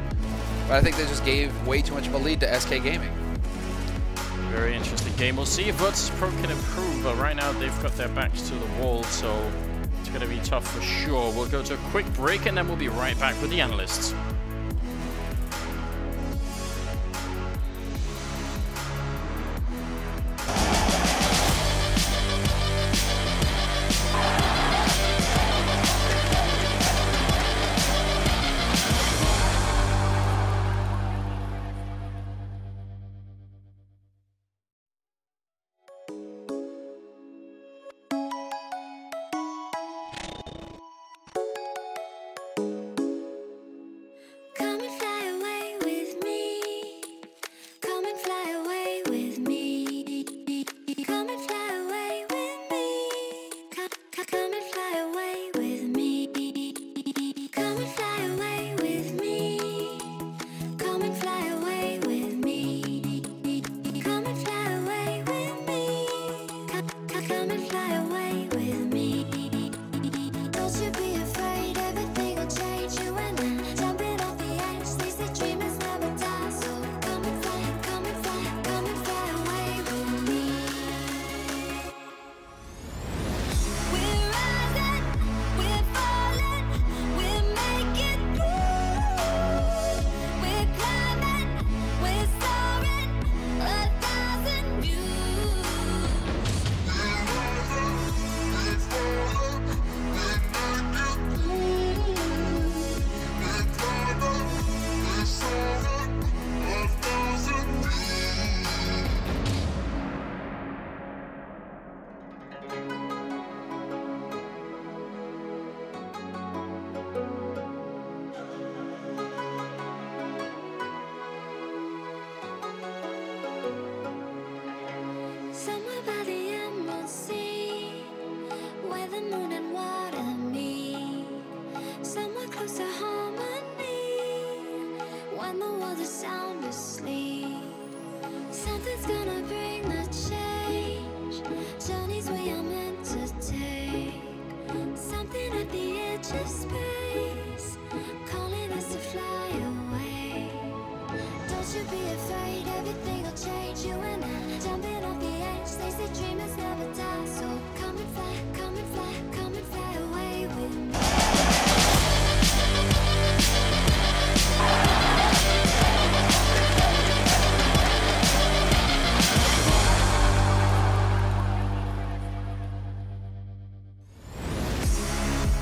But I think they just gave way too much of a lead to SK Gaming. Very interesting game. We'll see if Virtus.pro can improve, but right now they've got their backs to the wall, so it's going to be tough for sure. We'll go to a quick break, and then we'll be right back with the analysts.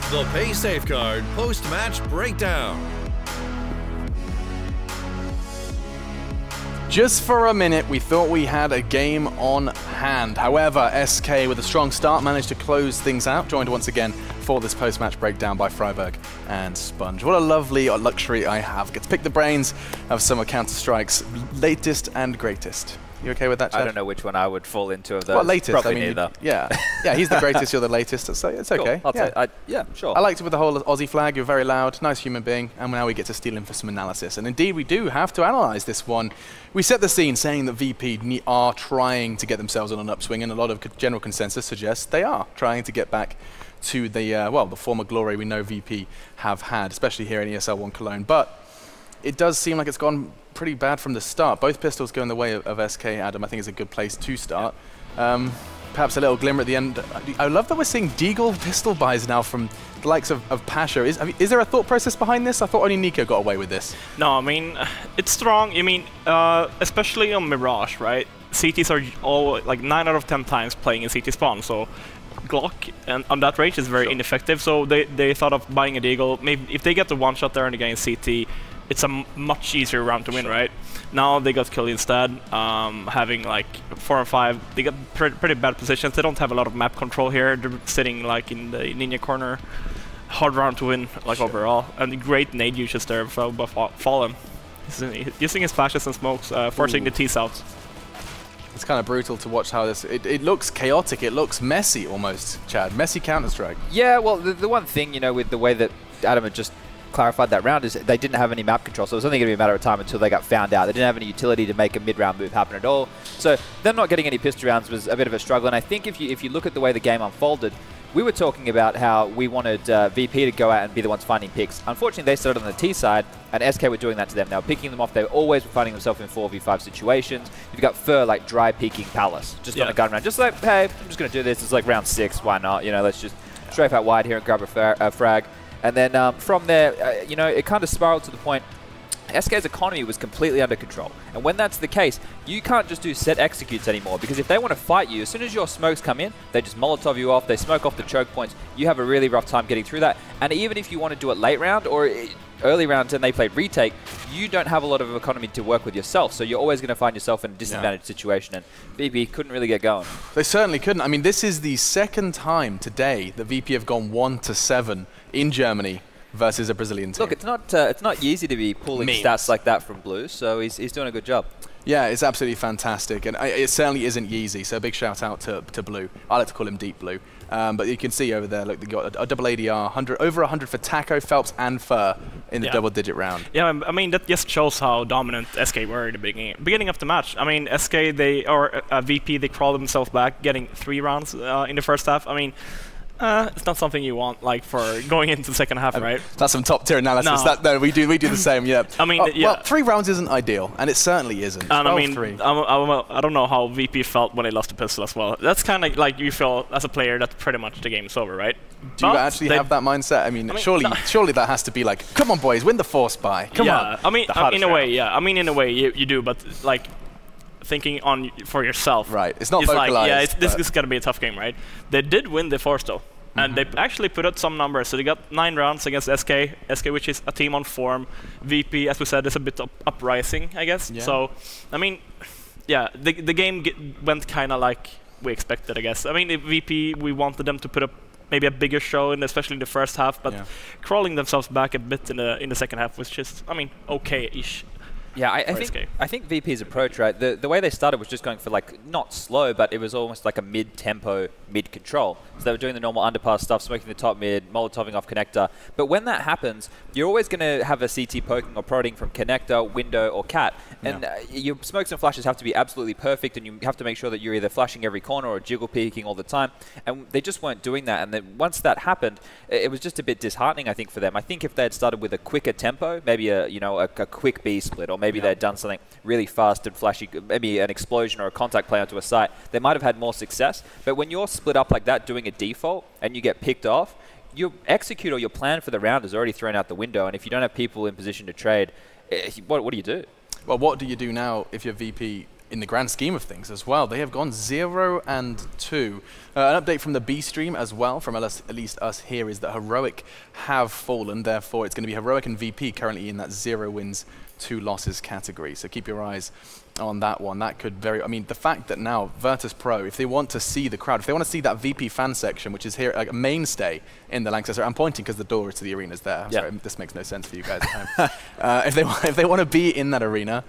The Pay Safeguard post-match breakdown. Just for a minute, we thought we had a game on hand. However, SK, with a strong start, managed to close things out, joined once again for this post-match breakdown by Freiburg and Sponge. What a lovely luxury I have. Get to pick the brains of some of Counter-Strike's latest and greatest. You okay with that, Chad? I don't know which one I would fall into of those. Well, latest. Probably I mean, neither. Yeah, he's the greatest, you're the latest. So it's okay. Cool. Yeah, sure. I liked it with the whole Aussie flag. You're very loud, nice human being, and now we get to steal him for some analysis. And indeed, we do have to analyze this one. We set the scene saying that VP are trying to get themselves on an upswing, and a lot of general consensus suggests they are trying to get back to the the former glory we know VP have had, especially here in ESL One Cologne. But it does seem like it's gone pretty bad from the start. Both pistols go in the way of SK. Adam, I think, is a good place to start. Perhaps a little glimmer at the end. I love that we're seeing Deagle pistol buys now from the likes of Pasha. Is there a thought process behind this? I thought only Nico got away with this. No, I mean, it's strong. I mean, especially on Mirage, right? CTs are all, like, 9 out of 10 times playing in CT spawn, so Glock and on that range is very ineffective, so they thought of buying a Deagle. Maybe if they get the one-shot there and they get in CT, it's a much easier round to win, right? Now they got killed instead, having like 4 and 5. They got pretty bad positions. They don't have a lot of map control here. They're sitting like in the ninja corner. Hard round to win, like overall. And great nade usage there by Fallen. He's using his flashes and smokes, forcing the T's out. It's kind of brutal to watch how this... It looks chaotic. It looks messy almost, Chad. Messy Counter-Strike. Yeah, well, the one thing, you know, with the way that Adam had just clarified that round is they didn't have any map control, so it was only going to be a matter of time until they got found out. They didn't have any utility to make a mid-round move happen at all. So them not getting any pistol rounds was a bit of a struggle, and I think if you look at the way the game unfolded, we were talking about how we wanted VP to go out and be the ones finding picks. Unfortunately, they started on the T side, and SK were doing that to them. They were picking them off. They were always finding themselves in 4v5 situations. You've got Fur like dry peeking Palace, just on a gun round. Just like, hey, I'm just going to do this. It's like round 6. Why not? You know, let's just strafe out wide here and grab a frag. And then from there, you know, it kind of spiraled to the point SK's economy was completely under control. And when that's the case, you can't just do set executes anymore, because if they want to fight you, as soon as your smokes come in, they just Molotov you off, they smoke off the choke points, you have a really rough time getting through that. And even if you want to do it late round or early rounds and they played retake, you don't have a lot of economy to work with yourself, so you're always going to find yourself in a disadvantaged situation, and VP couldn't really get going. They certainly couldn't. I mean, this is the second time today that VP have gone 1-7 in Germany versus a Brazilian team. Look, it's not easy to be pulling stats like that from Blue, so he's doing a good job. Yeah, it's absolutely fantastic, and it certainly isn't Yeezy, so a big shout out to Blue. I like to call him Deep Blue. But you can see over there, look, they got a double ADR, over 100 for Taco, Phelps, and Fur in the double-digit round. Yeah, I mean, that just shows how dominant SK were at the beginning of the match. I mean, SK, VP, they crawled themselves back, getting 3 rounds in the first half. I mean, it's not something you want, like, for going into the second half, right? That's some top-tier analysis. No, we do the same, yeah. I mean, well, 3 rounds isn't ideal, and it certainly isn't. And I mean, I don't know how VP felt when they lost the pistol as well. That's kind of like you feel as a player that pretty much the game's over, right? Do you actually have that mindset? I mean surely that has to be like, come on, boys, win the force buy. Come on. I mean, in a way, yeah. I mean, in a way, you do, but like, thinking on for yourself. Right. It's not vocalized. Like, yeah, this is going to be a tough game, right? They did win the force, though. And they actually put out some numbers. So they got 9 rounds against SK, which is a team on form. VP, as we said, is a bit uprising, I guess. Yeah. So, I mean, yeah, the game went kind of like we expected, I guess. I mean, VP, we wanted them to put up maybe a bigger show, especially in the first half, but crawling themselves back a bit in the second half was just, I mean, okay-ish. Yeah, I think VP's approach, right, the way they started was just going for, like, not slow, but it was almost like a mid-tempo, mid-control. So they were doing the normal underpass stuff, smoking the top mid, molotoving off connector. But when that happens, you're always going to have a CT poking or prodding from connector, window, or cat. And your smokes and flashes have to be absolutely perfect, and you have to make sure that you're either flashing every corner or jiggle peeking all the time. And they just weren't doing that. And then once that happened, it was just a bit disheartening, I think, for them. I think if they had started with a quicker tempo, maybe a quick B split, or maybe they'd done something really fast and flashy, maybe an explosion or a contact play onto a site, they might have had more success. But when you're split up like that doing a default and you get picked off, your execute or your plan for the round is already thrown out the window. And if you don't have people in position to trade, what do you do? Well, what do you do now if you're VP in the grand scheme of things as well? They have gone 0-2. An update from the B stream as well, from at least us here, is that Heroic have fallen. Therefore, it's going to be Heroic and VP currently in that 0 wins, 2 losses category. So keep your eyes on that one. That could I mean, the fact that now Virtus.pro, if they want to see the crowd, if they want to see that VP fan section, which is here like a mainstay in the Lanxess Arena, I'm pointing because the door to the arena is there. Sorry, this makes no sense for you guys at home. If they want to be in that arena,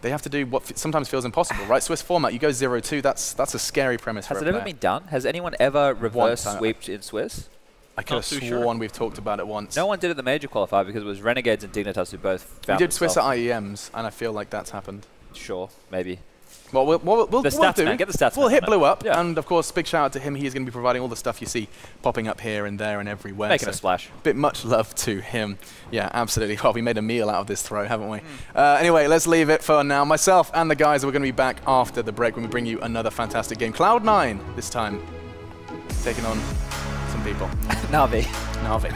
they have to do what sometimes feels impossible, right? Swiss format, you go 0-2, that's a scary premise for a player. Has it ever been done? Has anyone ever reverse sweeped in Swiss? I could have sworn we've talked about it once. No one did it at the major qualifier because it was Renegades and Dignitas who both found We did Swiss at IEMs, and I feel like that's happened. Sure, maybe. Well, we'll the stats, do. Man. Get the stats. We'll hit Blue up, and of course, big shout out to him. He is going to be providing all the stuff you see popping up here and there and everywhere. Making a splash. Bit much love to him. Yeah, absolutely. Well, we made a meal out of this throw, haven't we? Anyway, let's leave it for now. Myself and the guys are going to be back after the break when we bring you another fantastic game. Cloud9 this time, taking on some people. Na'Vi. Na'Vi.